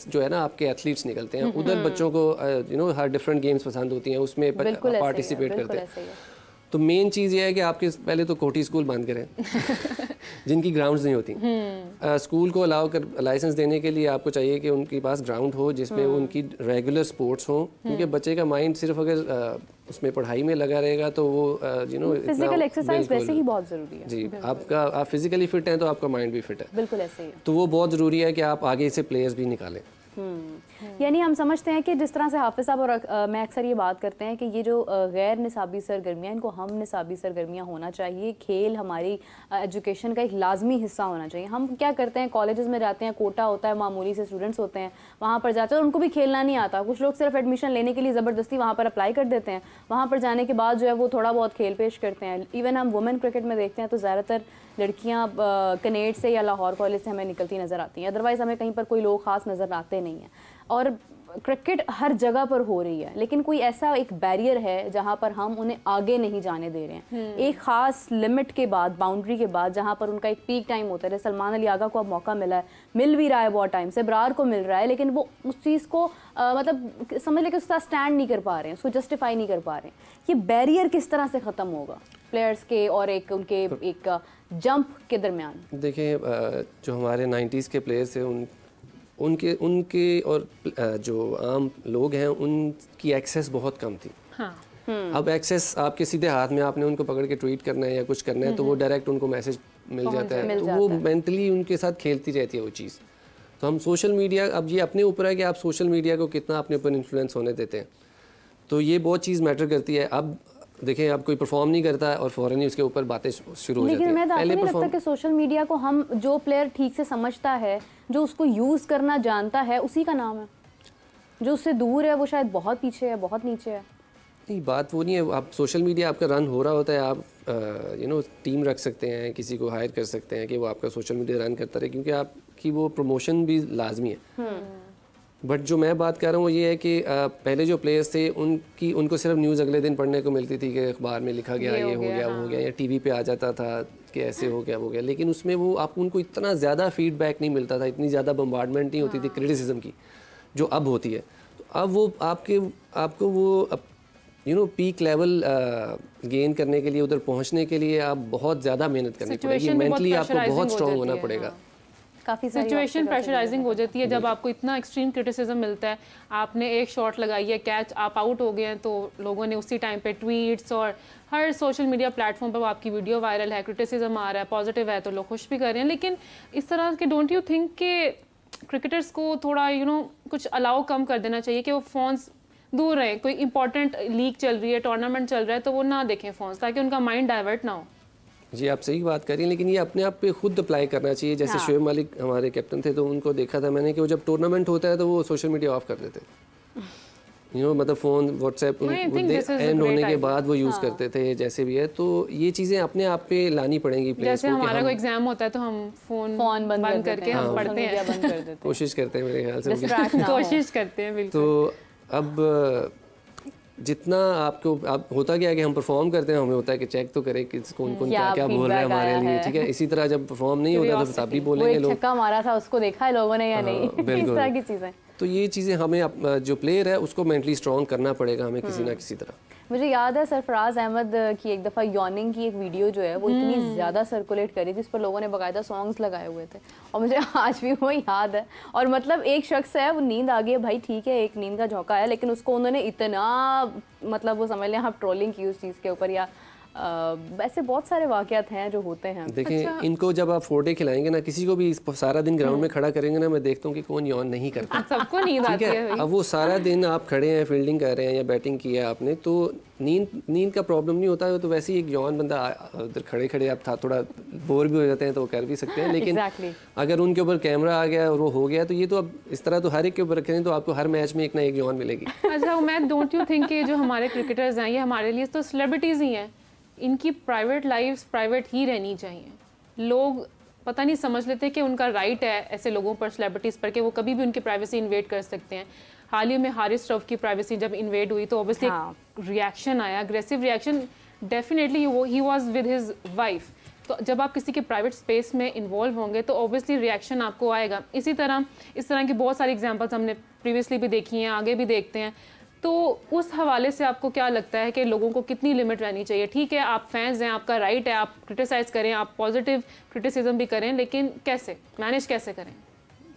जो है ना आपके एथलीट्स निकलते हैं, उधर बच्चों को हर डिफरेंट गेम्स पसंद होती हैं, उसमें पार्टिसिपेट करते हैं। तो मेन चीज़ ये है कि आपके पहले तो कोठी स्कूल बंद करें जिनकी ग्राउंड्स नहीं होती। स्कूल को अलाउ कर लाइसेंस देने के लिए आपको चाहिए कि उनके पास ग्राउंड हो जिसमें उनकी रेगुलर स्पोर्ट्स हो, क्योंकि बच्चे का माइंड सिर्फ अगर उसमें पढ़ाई में लगा रहेगा तो वो फिजिकल एक्सरसाइज वैसे ही बहुत ज़रूरी है। जी, आप फिजिकली फिट हैं तो आपका माइंड भी फिट है। बिल्कुल ऐसे ही है। तो वो बहुत ज़रूरी है कि आप आगे से प्लेयर्स भी निकालें। यानी हम समझते हैं कि जिस तरह से हाफिज़ साहब और मैं अक्सर ये बात करते हैं कि ये जो गैर निसाबी सरगर्मियाँ, इनको हम निसाबी सरगर्मियाँ होना चाहिए। खेल हमारी एजुकेशन का एक लाजमी हिस्सा होना चाहिए। हम क्या करते हैं, कॉलेजेस में जाते हैं, कोटा होता है, मामूली से स्टूडेंट्स होते हैं, वहाँ पर जाते हैं और उनको भी खेलना नहीं आता। कुछ लोग सिर्फ एडमिशन लेने के लिए ज़बरदस्ती वहाँ पर अप्लाई कर देते हैं, वहाँ पर जाने के बाद जो है वो थोड़ा बहुत खेल पेश करते हैं। इवन हम वुमेन क्रिकेट में देखते हैं तो ज़्यादातर लड़कियाँ कनेड से या लाहौर कॉलेज से हमें निकलती नज़र आती हैं, अदरवाइज़ हमें कहीं पर कोई लोग ख़ास नज़र आते नहीं हैं। और क्रिकेट हर जगह पर हो रही है, लेकिन कोई ऐसा एक बैरियर है जहाँ पर हम उन्हें आगे नहीं जाने दे रहे हैं। एक ख़ास लिमिट के बाद, बाउंड्री के बाद, जहाँ पर उनका एक पीक टाइम होता है। सलमान अली आगा को अब मौका मिला है, मिल भी रहा है बहुत टाइम से, इब्रार को मिल रहा है, लेकिन वो उस चीज़ को मतलब समझ लें कि उसका स्टैंड नहीं कर पा रहे हैं, उसको जस्टिफाई नहीं कर पा रहे हैं। ये बैरियर किस तरह से ख़त्म होगा प्लेयर्स के और एक उनके एक जंप के दरमियान? देखिए, जो हमारे 90s के प्लेयर्स हैं उनके और जो आम लोग हैं उनकी एक्सेस बहुत कम थी। हाँ। अब एक्सेस आपके सीधे हाथ में, आपने उनको पकड़ के ट्वीट करना है या कुछ करना है तो वो डायरेक्ट उनको मैसेज मिल जाता है, तो वो मेंटली उनके साथ खेलती रहती है वो चीज़। तो हम सोशल मीडिया, अब ये अपने ऊपर है कि आप सोशल मीडिया को कितना अपने ऊपर इन्फ्लुएंस होने देते हैं, तो ये बहुत चीज़ मैटर करती है। अब देखें, अब कोई परफॉर्म नहीं करता है और फ़ौरन ही उसके ऊपर बातें शुरू हो जाती हैं। लेकिन मैं तो आपको नहीं लगता कि सोशल मीडिया को हम, जो प्लेयर ठीक से समझता है, जो उसको यूज़ करना जानता है, उसी का नाम है। जो उससे दूर है वो शायद बहुत पीछे है, बहुत नीचे है। नहीं, बात वो नहीं है। आप सोशल मीडिया आपका रन हो रहा होता है, आप टीम रख सकते हैं, किसी को हायर कर सकते हैं कि वो आपका सोशल मीडिया रन करता रहे, क्योंकि आपकी वो प्रमोशन भी लाजमी है। बट जो मैं बात कर रहा हूँ वो ये है कि पहले जो प्लेयर्स थे उनको सिर्फ न्यूज़ अगले दिन पढ़ने को मिलती थी कि अखबार में लिखा गया, ये हो गया, वो हो गया, या टीवी पे आ जाता था कि ऐसे हो गया, वो गया, लेकिन उसमें वो आप उनको इतना ज़्यादा फीडबैक नहीं मिलता था, इतनी ज़्यादा बम्बार्डमेंट नहीं होती थी क्रिटिसिज्म की जो अब होती है। तो अब वो आपको वो पीक लेवल गेन करने के लिए, उधर पहुंचने के लिए आप बहुत ज़्यादा मेहनत करनी पड़ेगी, मेंटली आपको बहुत स्ट्रॉन्ग होना पड़ेगा। काफ़ी सिचुएशन प्रेशराइजिंग हो जाती है जब आपको इतना एक्सट्रीम क्रिटिसिज्म मिलता है। आपने एक शॉट लगाई है, कैच, आप आउट हो गए हैं, तो लोगों ने उसी टाइम पे ट्वीट्स और हर सोशल मीडिया प्लेटफॉर्म पर आपकी वीडियो वायरल है, क्रिटिसिज्म आ रहा है, पॉजिटिव है तो लोग खुश भी कर रहे हैं। लेकिन इस तरह के डोंट यू थिंक कि क्रिकेटर्स को थोड़ा कुछ अलाउ कम कर देना चाहिए कि वो फ़ोन्स दूर रहें? कोई इंपॉर्टेंट लीग चल रही है, टूर्नामेंट चल रहा है, तो वो ना देखें फ़ोन्स, ताकि उनका माइंड डाइवर्ट ना हो। जी आप सही बात कर रही हैं, लेकिन ये अपने आप पे खुद अप्लाई करना चाहिए। जैसे हाँ। शोएब मालिक हमारे कैप्टन थे, तो उनको देखा था मैंने कि वो जब टूर्नामेंट होता है तो वो सोशल मीडिया ऑफ कर देते, मतलब फ़ोन व्हाट्सएप एंड होने के बाद वो यूज़ करते थे, जैसे भी है। तो ये चीज़ें अपने आप पे लानी पड़ेंगी प्लेयर्स को। जैसे हमारा कोई एग्जाम होता है तो हम फोन बंद करके हम पढ़ते हैं, कोशिश करते हैं मेरे ख्याल से कोशिश करते हैं बिल्कुल। तो अब जितना आपको आप होता क्या है कि हम परफॉर्म करते हैं, हमें होता है कि चेक तो करें कि कौन कौन क्या क्या बोल रहा है हमारे लिए, ठीक है। इसी तरह जब परफॉर्म नहीं होता तो तब भी बोलेंगे लोग, छक्का मारा था उसको देखा है लोगों ने या नहीं, इस तरह की चीज़ें। तो ये चीज़ें हमें जो प्लेयर है उसको मेंटली स्ट्रॉन्ग करना पड़ेगा हमें किसी ना किसी तरह। मुझे याद है सरफराज अहमद की एक दफ़ा यॉर्निंग की एक वीडियो जो है वो इतनी ज़्यादा सर्कुलेट करी थी, जिस पर लोगों ने बाकायदा सॉन्ग्स लगाए हुए थे, और मुझे आज भी वो याद है। और मतलब एक शख्स है, वो नींद आ गई है भाई, ठीक है एक नींद का झोंका है, लेकिन उसको उन्होंने इतना मतलब वो समझ लें आप ट्रोलिंग की उस चीज़ के ऊपर, या वैसे बहुत सारे वाक़यात हैं जो होते हैं। देखिए इनको जब आप 4 डे खिलाएंगे ना, किसी को भी सारा दिन ग्राउंड में खड़ा करेंगे ना, मैं देखता हूँ कि कौन यौन नहीं करता, सबको नींद आती है। अब वो सारा दिन आप खड़े हैं, फील्डिंग कर रहे हैं या बैटिंग की है आपने, तो नींद का प्रॉब्लम नहीं होता है। तो वैसे ही एक यौन बंदा उधर खड़े खड़े आप थोड़ा बोर भी हो जाते हैं तो वो कर भी सकते हैं, लेकिन अगर उनके ऊपर कैमरा आ गया और वो हो गया तो ये तो अब इस तरह तो हर एक के ऊपर रखें तो आपको हर मैच में एक ना एक यौन मिलेगी। अच्छा उमैद, डोंट यू थिंक कि जो हमारे क्रिकेटर्स हैं ये हमारे लिए तो सेलिब्रिटीज़ ही हैं, इनकी प्राइवेट लाइफ्स प्राइवेट ही रहनी चाहिए। लोग पता नहीं समझ लेते कि उनका राइट है ऐसे लोगों पर, सेलिब्रिटीज़ पर, कि वो कभी भी उनकी प्राइवेसी इन्वेड कर सकते हैं। हाल ही में हारिस रऊफ की प्राइवेसी जब इन्वेड हुई तो ऑब्वियसली एक रिएक्शन आया, aggressive reaction. Definitely he was with his wife, तो जब आप किसी के प्राइवेट स्पेस में इन्वॉल्व होंगे तो ऑब्वियसली रिएक्शन आपको आएगा। इस तरह की बहुत सारी एग्जांपल्स हमने प्रीवियसली भी देखी हैं, आगे भी देखते हैं। तो उस हवाले से आपको क्या लगता है कि लोगों को कितनी लिमिट रहनी चाहिए? ठीक है आप फैंस हैं, आपका राइट है, आप क्रिटिसाइज़ करें, आप पॉजिटिव क्रिटिसिज्म भी करें, लेकिन कैसे मैनेज कैसे करें?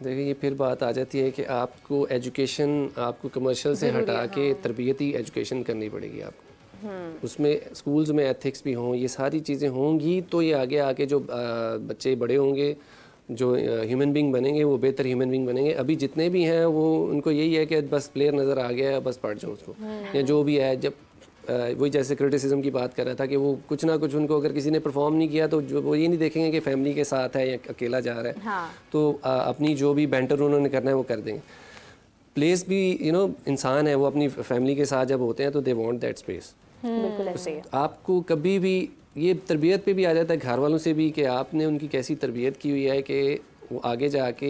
देखिए ये फिर बात आ जाती है कि आपको एजुकेशन, आपको कमर्शियल से हटा के तरबियती एजुकेशन करनी पड़ेगी आपको। उसमें स्कूल्स में एथिक्स भी हों, ये सारी चीज़ें होंगी तो ये आगे आके जो बच्चे बड़े होंगे, जो ह्यूमन बीइंग बनेंगे, वो बेहतर ह्यूमन बीइंग बनेंगे। अभी जितने भी हैं वो उनको यही है कि बस प्लेयर नज़र आ गया है, बस पढ़ जाओ उसको, या जो भी है। जब वही जैसे क्रिटिसिज्म की बात कर रहा था कि वो कुछ ना कुछ, उनको अगर किसी ने परफॉर्म नहीं किया तो जो वो ये नहीं देखेंगे कि फैमिली के साथ है या अकेला जा रहा है। हाँ। तो अपनी जो भी बैंटर उन्होंने करना है वो कर देंगे। प्लेयर्स भी इंसान है, वो अपनी फैमिली के साथ जब होते हैं तो दे वांट दैट स्पेस। बिल्कुल ऐसे ही। आपको कभी भी ये तरबियत पे भी आ जाता है, घर वालों से भी, कि आपने उनकी कैसी तरबियत की हुई है कि वो आगे जाके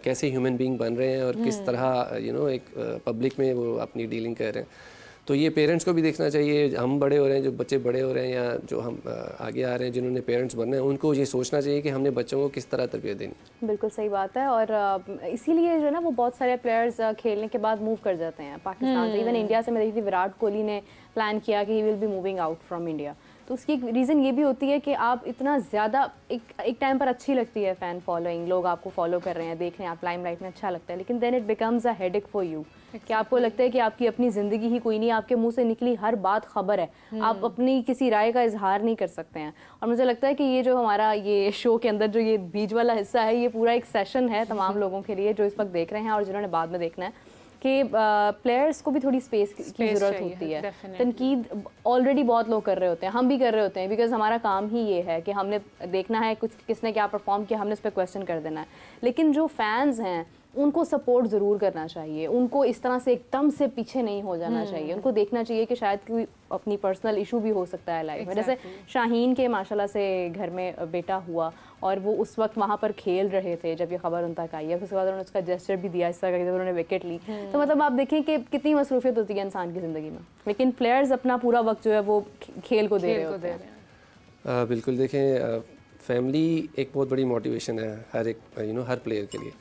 कैसे ह्यूमन बीइंग बन रहे हैं और किस तरह एक पब्लिक में वो अपनी डीलिंग कर रहे हैं। तो ये पेरेंट्स को भी देखना चाहिए। हम बड़े हो रहे हैं, जो बच्चे बड़े हो रहे हैं, या जो हम आगे आ रहे हैं जिन्होंने पेरेंट्स बनना है, उनको ये सोचना चाहिए कि हमने बच्चों को किस तरह तरबियत देनी। बिल्कुल सही बात है। और इसीलिए जो है ना वो बहुत सारे प्लेयर्स खेलने के बाद मूव कर जाते हैं पाकिस्तान से। इवन इंडिया से मैं देखी थी, विराट कोहली ने प्लान किया कि he will be moving out from India. तो उसकी रीज़न ये भी होती है कि आप इतना ज़्यादा एक टाइम पर अच्छी लगती है फ़ैन फॉलोइंग, लोग आपको फॉलो कर रहे हैं, देख रहे हैं, आप लाइमलाइट में अच्छा लगता है, लेकिन then it becomes a headache for you, कि आपको लगता है कि आपकी अपनी ज़िंदगी ही कोई नहीं, आपके मुंह से निकली हर बात खबर है, आप अपनी किसी राय का इजहार नहीं कर सकते हैं। और मुझे लगता है कि ये जो हमारा ये शो के अंदर जो ये बीच वाला हिस्सा है, ये पूरा एक सेशन है तमाम लोगों के लिए जो इस वक्त देख रहे हैं और जिन्होंने बाद में देखना है, कि प्लेयर्स को भी थोड़ी स्पेस की ज़रूरत होती है। तनकीद ऑलरेडी बहुत लोग कर रहे होते हैं, हम भी कर रहे होते हैं, बिकॉज हमारा काम ही ये है कि हमने देखना है कुछ किसने क्या परफॉर्म किया, हमने उस पर क्वेश्चन कर देना है। लेकिन जो फैंस हैं उनको सपोर्ट ज़रूर करना चाहिए, उनको इस तरह से एकदम से पीछे नहीं हो जाना चाहिए। उनको देखना चाहिए कि शायद कोई अपनी पर्सनल इशू भी हो सकता है लाइफ में। जैसे शाहीन के माशाल्लाह से घर में बेटा हुआ और वो उस वक्त वहाँ पर खेल रहे थे जब ये खबर उन तक आई है, उसके बाद उन्होंने उसका जेस्चर भी दिया इस तरह का जब उन्होंने विकेट ली। तो मतलब आप देखें कि कितनी मसरूफियत होती है इंसान की ज़िंदगी में, लेकिन प्लेयर्स अपना पूरा वक्त जो है वो खेल को दे रहे होते हैं। बिल्कुल, देखें फैमिली एक बहुत बड़ी मोटिवेशन है हर एक हर प्लेयर के लिए।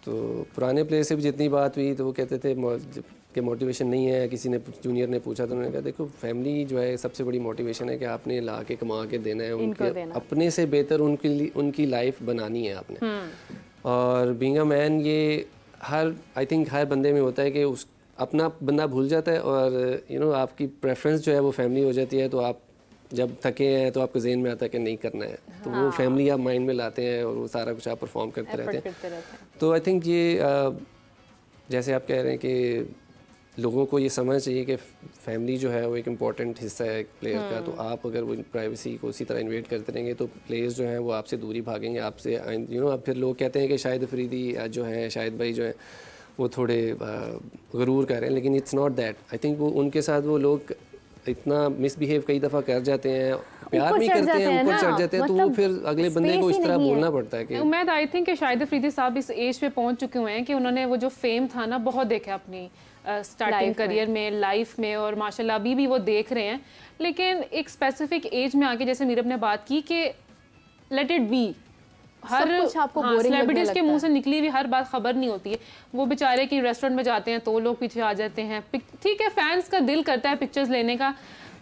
तो पुराने प्लेयर से भी जितनी बात हुई तो वो कहते थे कि मोटिवेशन नहीं है, किसी ने जूनियर ने पूछा तो उन्होंने कहा देखो फैमिली जो है सबसे बड़ी मोटिवेशन है कि आपने ला के कमा के देना है, उनके अपने से बेहतर उनकी लाइफ बनानी है आपने। और बीइंग अ मैन ये आई थिंक हर बंदे में होता है कि उस अपना बंदा भूल जाता है और आपकी प्रेफरेंस जो है वो फैमिली हो जाती है। तो आप जब थके हैं तो आपको जहन में आता है कि नहीं करना है, तो वो फैमिली आप माइंड में लाते हैं और वो सारा कुछ आप परफॉर्म करते रहते हैं। तो आई थिंक ये जैसे आप कह रहे हैं कि लोगों को ये समझना चाहिए कि फैमिली जो है वो एक इम्पॉर्टेंट हिस्सा है एक प्लेयर का। तो आप अगर वो प्राइवेसी को उसी तरह इन्वेट करते रहेंगे तो प्लेयर्स जो हैं वो आपसे दूरी भागेंगे, आपसे अब फिर लोग कहते हैं कि शाहिद अफरीदी जो है, शाहिद भाई जो है वो थोड़े गरूर कर रहे हैं, लेकिन it's not that. I think वो उनके साथ वो लोग इतना मिसबिहेव कई दफ़ा कर जाते हैं, प्यार भी करते हैं, ऊपर चढ़ जाते हैं, तो वो फिर अगले बंदे को इस तरह बोलना पड़ता है कि मैं आई थिंक कि शाहिद अफरीदी साहब इस एज पे पहुंच चुके हुए हैं कि उन्होंने वो जो फेम था ना बहुत देखा अपनी स्टार्टिंग करियर में, लाइफ में, और माशाल्लाह अभी भी वो देख रहे हैं। लेकिन एक स्पेसिफिक एज में आके जैसे मीरब ने बात की कि let it be, her celebrities के मुंह से निकली हुई हर बात खबर नहीं होती है। वो बेचारे कि रेस्टोरेंट में जाते हैं तो लोग पीछे आ जाते हैं, ठीक है फैंस का दिल करता है पिक्चर्स लेने का,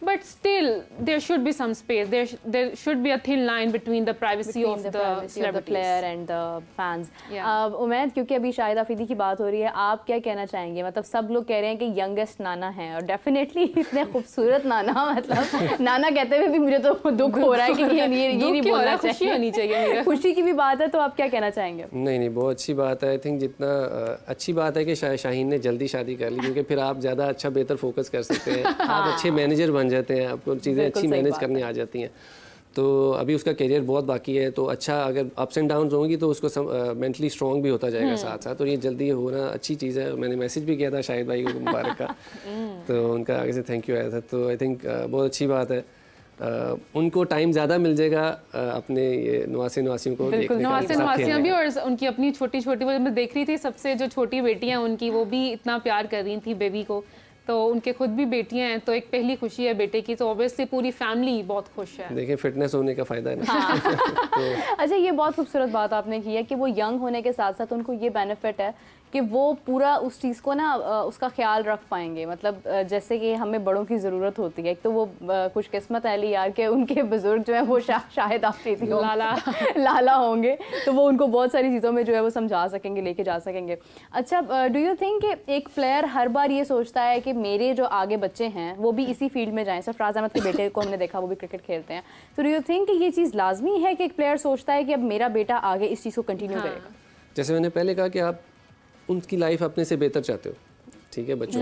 but still there should be some space, there should be a thin line between the privacy of the player and the fans. Umaid, क्योंकि अभी शाहिद अफरीदी की बात हो रही है, आप क्या कहना चाहेंगे? मतलब सब लोग कह रहे हैं कि यंगेस्ट नाना है और डेफिनेटली इतने खूबसूरत नाना, मतलब नाना कहते हुए भी मुझे तो दुख हो रहा है कि ये नहीं बोलना चाहिए, खुशी होनी चाहिए। खुशी की भी बात है, तो आप क्या कहना चाहेंगे? नहीं, बहुत अच्छी बात है। आई थिंक जितना अच्छी बात है कि शाहीन ने जल्दी शादी कर ली, क्योंकि फिर आप ज़्यादा अच्छा बेहतर फोकस कर सकते हैं, आप अच्छे मैनेजर बन जाते हैं, आपको चीज़ें अच्छी मैनेज करनी आ जाती हैं। तो अभी उसका करियर बहुत बाकी है, तो अच्छा अगर अप्स एंड डाउन्स होंगी तो उसको मेंटली स्ट्रॉन्ग भी होता जाएगा साथ साथ, और ये जल्दी होना अच्छी चीज़ है। मैंने मैसेज भी किया था शाहिद भाई को मुबारक का, तो उनका आगे से थैंक यू आया था। तो आई थिंक बहुत अच्छी बात है, उनको टाइम ज़्यादा मिल जाएगा अपने ये नवासियों को देखने का, नवासियाँ भी, और उनकी अपनी छोटी छोटी, वो मैं देख रही थी सबसे जो छोटी बेटियाँ उनकी, वो भी इतना प्यार कर रही थी बेबी को, तो उनके खुद भी बेटियां हैं, तो एक पहली खुशी है बेटे की, तो ऑब्वियसली पूरी फैमिली बहुत खुश है। देखिए फिटनेस होने का फ़ायदा है ना। हाँ। तो अच्छा, ये बहुत खूबसूरत बात आपने की है कि वो यंग होने के साथ साथ उनको ये बेनिफिट है कि वो पूरा उस चीज़ को ना उसका ख्याल रख पाएंगे। मतलब जैसे कि हमें बड़ों की ज़रूरत होती है, एक तो वो खुशकिस्मत है ली यार कि उनके बुज़ुर्ग जो है वो शाहिद अफरीदी लाला होंगे, तो वो उनको बहुत सारी चीज़ों में जो है वो समझा सकेंगे, लेके जा सकेंगे। अच्छा, डू यू थिंक कि एक प्लेयर हर बार ये सोचता है कि मेरे जो आगे बच्चे हैं वो भी इसी फील्ड में जाएं? सरफराज अहमद के बेटे को हमने देखा, वो भी क्रिकेट खेलते हैं, तो डू यू थिंक कि ये चीज़ लाजमी है कि एक प्लेयर सोचता है कि अब मेरा बेटा आगे इस चीज़ को कंटिन्यू करेगा? जैसे मैंने पहले कहा कि आप उनकी लाइफ अपने से बेहतर चाहते हो, ठीक है बच्चों,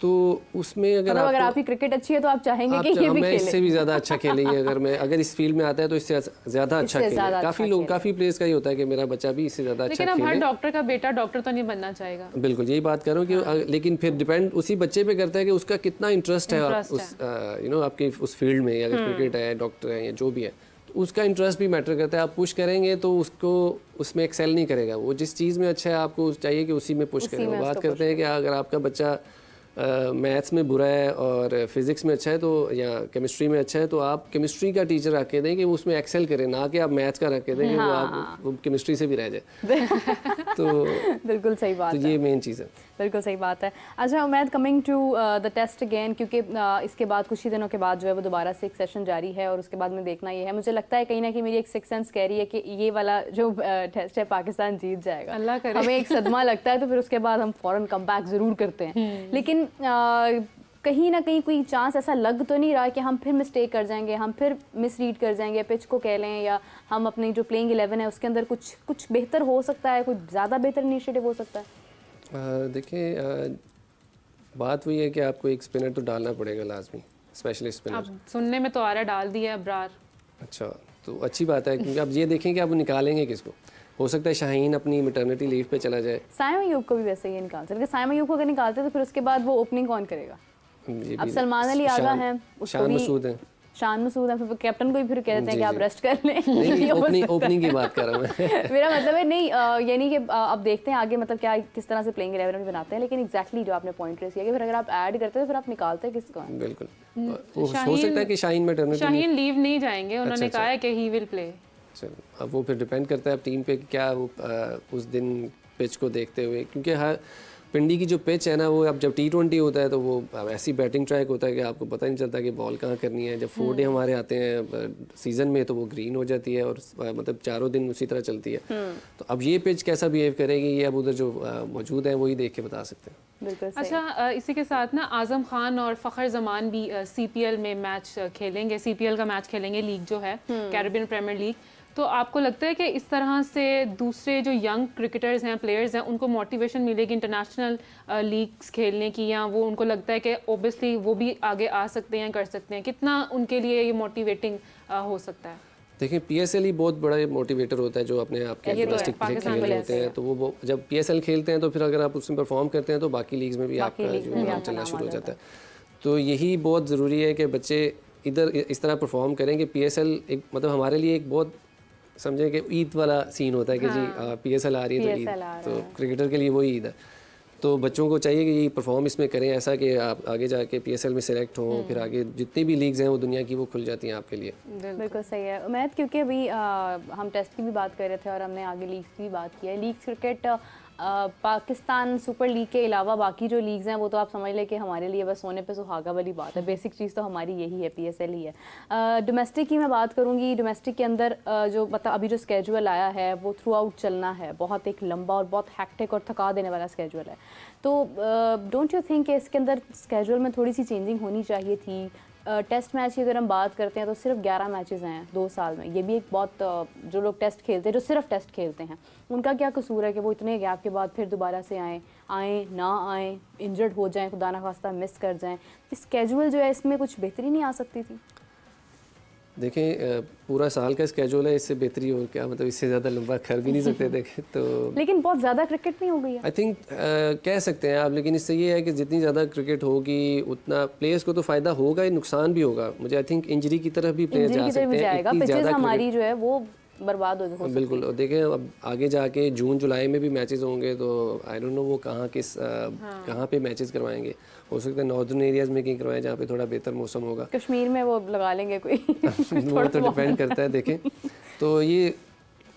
तो उसमें अगर आपकी क्रिकेट अच्छी है तो आप चाहेंगे कि ये भी मैं इससे भी ज़्यादा अच्छा खेलेंगे, अगर इस फील्ड में आता है तो इससे ज़्यादा अच्छा खेले। काफ़ी प्लेयर्स का ही होता है कि मेरा बच्चा भी इससे ज़्यादा अच्छा खेले। हर डॉक्टर का बेटा डॉक्टर तो नहीं बनना चाहेगा, बिल्कुल यही बात कर रहा हूँ कि लेकिन फिर डिपेंड उसी बच्चे पे करता है कि उसका कितना इंटरेस्ट है उस आपके उस फील्ड में, अगर क्रिकेट है, डॉक्टर है या जो भी है, उसका इंटरेस्ट भी मैटर करता है। आप पुश करेंगे तो उसको उसमें एक्सेल नहीं करेगा, वो जिस चीज़ में अच्छा है आपको चाहिए कि उसी में पुश करें। बात करते हैं कि अगर आपका बच्चा मैथ्स में बुरा है और फिज़िक्स में अच्छा है, तो या केमिस्ट्री में अच्छा है, तो आप केमिस्ट्री का टीचर रख के दें कि वो उसमें एक्सेल करे, ना कि आप मैथ्स का रख के दें कि वो केमिस्ट्री से भी रह जाए। तो बिल्कुल सही बात है, ये मेन चीज़ है। बिल्कुल सही बात है। अच्छा Umaid, coming to the test again, क्योंकि इसके बाद कुछ ही दिनों के बाद जो है वो दोबारा से एक सेशन जारी है और उसके बाद में देखना ये है, मुझे लगता है कहीं ना कहीं मेरी एक सिक्स सेंस कह रही है कि ये वाला जो टेस्ट है पाकिस्तान जीत जाएगा। अल्लाह करे। हमें एक सदमा लगता है तो फिर उसके बाद हम फ़ौरन कम बैक ज़रूर करते हैं, लेकिन कहीं ना कहीं कोई चांस ऐसा लग तो नहीं रहा कि हम फिर मिस्टेक कर जाएंगे, हम फिर मिसरीड कर जाएंगे पिच को कह लें, या हम अपनी जो प्लेइंग 11 है उसके अंदर कुछ बेहतर हो सकता है, कोई ज़्यादा बेहतर इनिशिएटिव हो सकता है? देखिए बात वही है कि आपको एक स्पिनर तो डालना पड़ेगा लाजमी, स्पेशलिस्ट स्पिनर। अब सुनने में तो आ रहा डाल दिया अब्रार। अच्छा, तो अच्छी बात है, क्योंकि अब ये देखें कि आप निकालेंगे किसको। हो सकता है शाहीन अपनी मैटरनिटी लीव पे चला जाए, साइम अयूब को भी वैसे ही निकाल सकते। साइम अयूब को अगर निकालते तो फिर उसके बाद वो ओपनिंग कौन करेगा? अब सलमान अली आगा हैं, शान मसूद हैं, शान मसूद है, फिर कैप्टन को भी फिर कहते हैं कि आप रेस्ट कर लें। ओपनिंग की बात कर रहा हूँ मैं। मेरा मतलब है नहीं, यानी कि अब देखते हैं आगे मतलब क्या किस तरह से प्लेइंग 11 बनाते हैं, लेकिन एग्जैक्टली जो आपने पॉइंट रेस किया कि फिर अगर आप ऐड करते हैं तो फिर आप निकालते हैं किसको? बिल्कुल हो सकता है कि शाहीन लीव नहीं जाएंगे, उन्होंने कहा है कि ही विल प्ले। अब वो फिर डिपेंड करता है टीम पे क्या वो उस दिन पिच को देखते हुए, क्योंकि पिंडी की जो पिच है ना, वो अब जब T20 होता है तो वो ऐसी बैटिंग ट्रैक होता है कि आपको पता नहीं चलता कि बॉल कहाँ करनी है। जब 4 डे हमारे आते हैं सीज़न में तो वो ग्रीन हो जाती है और मतलब चारों दिन उसी तरह चलती है। तो अब ये पिच कैसा बिहेव करेगी ये अब उधर जो मौजूद है वही देख के बता सकते हैं। अच्छा, इसी के साथ ना आज़म खान और फ़खर जमान भी CPL में मैच खेलेंगे, CPL का मैच खेलेंगे, लीग जो है कैरिबियन प्रीमियर लीग। तो आपको लगता है कि इस तरह से दूसरे जो यंग क्रिकेटर्स हैं, प्लेयर्स हैं, उनको मोटिवेशन मिलेगी इंटरनेशनल लीग्स खेलने की, या वो उनको लगता है कि ओबियसली वो भी आगे आ सकते हैं, कर सकते हैं? कितना उनके लिए ये मोटिवेटिंग हो सकता है? देखिए PSL ही बहुत बड़ा मोटिवेटर होता है जो अपने आपके डोमेस्टिक खेल होते हैं। तो वो जब PSL खेलते हैं तो फिर अगर आप उसमें परफॉर्म करते हैं तो बाकी लीग्स में भी आपका जो नाम चलना शुरू हो जाता है। तो यही बहुत ज़रूरी है कि बच्चे इधर इस तरह परफॉर्म करें कि PSL एक मतलब हमारे लिए एक बहुत समझें कि ईद वाला सीन होता है कि जी PSL आ रही है तो ईद, तो क्रिकेटर के लिए वही ईद है। तो बच्चों को चाहिए कि ये परफॉर्म इसमें करें ऐसा कि आप आगे जाके PSL में सिलेक्ट हों, फिर आगे जितनी भी लीग्स हैं वो दुनिया की वो खुल जाती हैं आपके लिए। बिल्कुल सही है उमैद, क्योंकि अभी हम टेस्ट की भी बात कर रहे थे और हमने आगे लीग्स की भी बात की है। Leagues cricket Pakistan super league के अलावा बाकी जो लीग्स हैं वो तो आप समझ लें कि हमारे लिए बस सोने पे सुहागा वाली बात है। बेसिक चीज़ तो हमारी यही है, PSL ही है। डोमेस्टिक की मैं बात करूँगी। डोमेस्टिक के अंदर जो मतलब अभी जो स्केजुअल आया है वो थ्रू आउट चलना है, बहुत एक लंबा और बहुत हैक्टिक और थका देने वाला स्केजुअल है। तो डोंट यू थिंक कि इसके अंदर स्केजुअल में थोड़ी सी चेंजिंग होनी चाहिए थी? टेस्ट मैच की अगर हम बात करते हैं तो सिर्फ 11 मैचेस हैं 2 साल में। ये भी एक बहुत जो लोग टेस्ट खेलते हैं, जो सिर्फ टेस्ट खेलते हैं, उनका क्या कसूर है कि वो इतने गैप के बाद फिर दोबारा से आएँ ना आएँ, इंजर्ड हो जाएं, खुदा ना खास्ता मिस कर जाएं। स्केजुअल जो है इसमें कुछ बेहतरी नहीं आ सकती थी? देखें पूरा साल का स्केड्यूल है, इससे बेहतरी और क्या, मतलब इससे ज़्यादा लंबा कर भी नहीं सकते देखें तो। लेकिन बहुत ज़्यादा क्रिकेट नहीं हो गई है आई थिंक कह सकते हैं आप, लेकिन इससे ये है कि जितनी ज़्यादा क्रिकेट होगी उतना प्लेयर्स को तो फ़ायदा होगा ही, नुकसान भी होगा। मुझे आई थिंक इंजरी की तरफ भी प्लेयर जा सकते हैं, पिचेस हमारी जो है वो बर्बाद हो सकती है। बिल्कुल, और देखें अब आगे जाके जून जुलाई में भी मैचेस होंगे तो आई डोंट नो वो कहाँ पे मैचेस करवाएंगे। हो सकता है नॉर्दर्न एरियाज में कहीं करवाएं जहाँ पे थोड़ा बेहतर मौसम होगा। कश्मीर में वो लगा लेंगे कोई वो तो डिपेंड करता है। देखें तो ये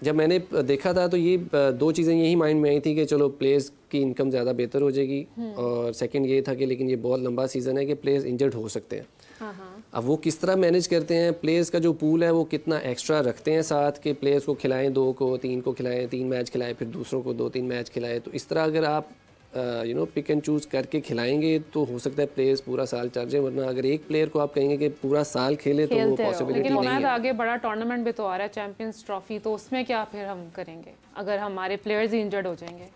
जब मैंने देखा था तो ये 2 चीज़ें यही माइंड में आई थी कि चलो प्लेयर्स की इनकम ज़्यादा बेहतर हो जाएगी, और सेकंड ये था कि लेकिन ये बहुत लंबा सीज़न है कि प्लेयर्स इंजर्ड हो सकते हैं। अब वो किस तरह मैनेज करते हैं, प्लेयर्स का जो पूल है वो कितना एक्स्ट्रा रखते हैं साथ के, प्लेयर्स को खिलाएं 2 को 3 को खिलाएं, 3 मैच खिलाएं, फिर दूसरों को 2-3 मैच खिलाएं। तो इस तरह अगर आप पिक एंड चूज़ करके खिलाएंगे तो हो सकता है प्लेयर्स पूरा साल चल जाए, वरना अगर एक प्लेयर को आप कहेंगे कि पूरा साल खेले तो वो पॉसिबिलिटी नहीं है। लेकिन आगे बड़ा टूर्नामेंट भी तो आ रहा है, चैंपियंस ट्रॉफी, तो उसमें क्या फिर हम करेंगे अगर हमारे प्लेयर्स ही इंजर्ड हो जाएंगे?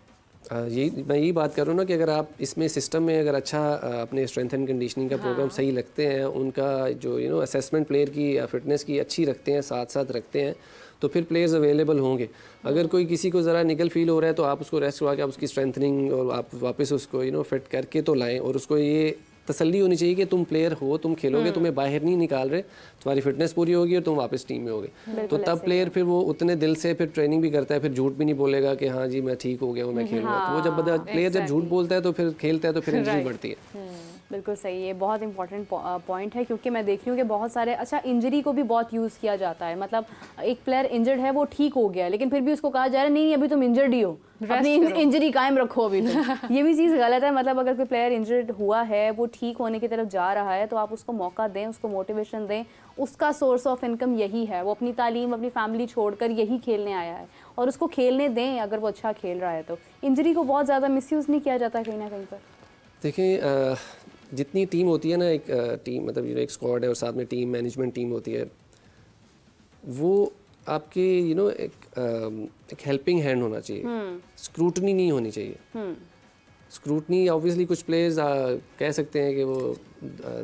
मैं यही बात कर रहा हूँ ना कि अगर आप इसमें सिस्टम में अगर अच्छा अपने स्ट्रेंथ एंड कंडीशनिंग का प्रोग्राम सही रखते हैं, उनका जो असेसमेंट प्लेयर की फिटनेस की अच्छी रखते हैं, साथ साथ रखते हैं, तो फिर प्लेयर्स अवेलेबल होंगे। अगर कोई किसी को ज़रा निकल फील हो रहा है तो आप उसको रेस्ट करवा के आप उसकी स्ट्रेंथनिंग और आप वापस उसको फिट करके तो लाएं, और उसको ये तसल्ली होनी चाहिए कि तुम प्लेयर हो, तुम खेलोगे, तुम्हें बाहर नहीं निकाल रहे, तुम्हारी फिटनेस पूरी होगी और तुम वापस टीम में होगे। तो तब प्लेयर फिर वो उतने दिल से फिर ट्रेनिंग भी करता है, फिर झूठ भी नहीं बोलेगा कि हाँ जी मैं ठीक हो गया हूँ, मैं खेलूंगा। तो वो जब प्लेयर जब झूठ बोलता है तो फिर खेलता है तो फिर इंजरी बढ़ती है। बिल्कुल सही, ये बहुत इंपॉर्टेंट पॉइंट है, क्योंकि मैं देख रही हूँ कि बहुत सारे इंजरी को भी बहुत यूज़ किया जाता है। मतलब एक प्लेयर इंजर्ड है, वो ठीक हो गया, लेकिन फिर भी उसको कहा जा रहा है नहीं अभी तुम इंजर्ड ही हो, अपनी इंजरी कायम रखो अभी तुम। ये भी चीज़ गलत है। मतलब अगर कोई प्लेयर इंजर्ड हुआ है, वो ठीक होने की तरफ जा रहा है, तो आप उसको मौका दें, उसको मोटिवेशन दें। उसका सोर्स ऑफ इनकम यही है, वो अपनी तालीम अपनी फैमिली छोड़कर यही खेलने आया है, और उसको खेलने दें अगर वो अच्छा खेल रहा है। तो इंजरी को बहुत ज़्यादा मिसयूज़ नहीं किया जाता कहीं ना कहीं पर। देखिए जितनी टीम होती है ना, एक टीम मतलब एक स्क्वाड है और साथ में टीम मैनेजमेंट टीम होती है, वो आपके एक हेल्पिंग हैंड होना चाहिए, स्क्रूटनी नहीं होनी चाहिए। स्क्रूटनी ऑब्वियसली कुछ प्लेयर्स कह सकते हैं कि वो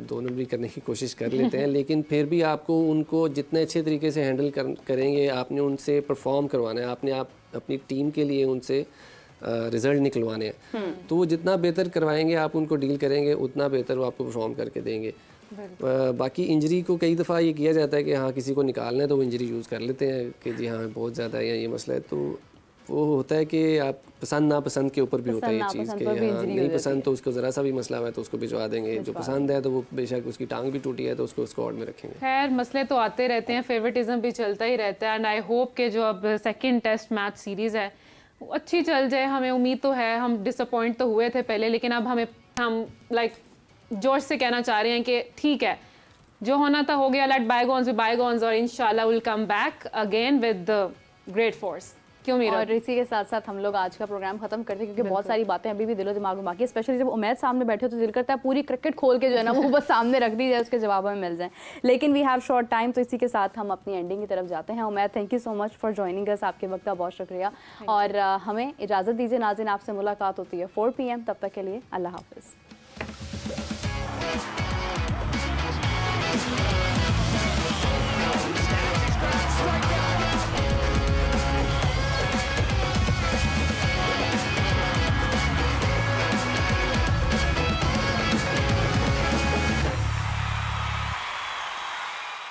2 नंबरी करने की कोशिश कर लेते हैं, लेकिन फिर भी आपको उनको जितने अच्छे तरीके से हैंडल करेंगे, आपने उनसे परफॉर्म करवाना है, आपने अपनी टीम के लिए उनसे रिज़ल्ट निकलवाने हैं। तो वो जितना बेहतर करवाएंगे, आप उनको डील करेंगे, उतना बेहतर वो आपको परफॉर्म करके देंगे। बाकी इंजरी को कई दफ़ा ये किया जाता है कि हाँ किसी को निकालना है तो वो इंजरी यूज़ कर लेते हैं कि जी हाँ बहुत ज़्यादा है या ये मसला है। तो वो होता है कि आप पसंद नापसंद के ऊपर भी होता है ये चीज़ कि हाँ नहीं पसंद तो उसको ज़रा सा भी मसला है तो उसको भिजवा देंगे, जो पसंद है तो वो बेशक उसकी टांग भी टूटी है तो उसको स्क्वाड में रखेंगे। खैर मसले तो आते रहते हैं, फेवरेटिज्म भी चलता ही रहता है। एंड आई होप कि जो अब सेकंड टेस्ट मैच सीरीज़ है अच्छी चल जाए, हमें उम्मीद तो है। हम डिसअपॉइंट तो हुए थे पहले, लेकिन अब हम लाइक जोश से कहना चाह रहे हैं कि ठीक है, जो होना था हो गया, लेट बायगॉन्स बी बायगॉन्स, और इंशाल्लाह will come back again with great force. क्यों मीरा? और इसी के साथ साथ हम लोग आज का प्रोग्राम खत्म करते हैं, क्योंकि बहुत सारी बातें अभी भी दिलो दिमाग में बाकी है। स्पेशली जब उमैद सामने बैठे हो तो दिल करता है पूरी क्रिकेट खोल के जो है ना वो बस सामने रख दी जाए, उसके जवाब हमें मिल जाए, लेकिन वी हैव शॉर्ट टाइम। तो इसी के साथ हम अपनी एंडिंग की तरफ जाते हैं। Umaid, thank you so much for joining us, आपके वक्त का बहुत शुक्रिया, और हमें इजाज़त दीजिए। नाज़रीन, आपसे मुलाकात होती है 4 PM, तब तक के लिए अल्लाह हाफिज़।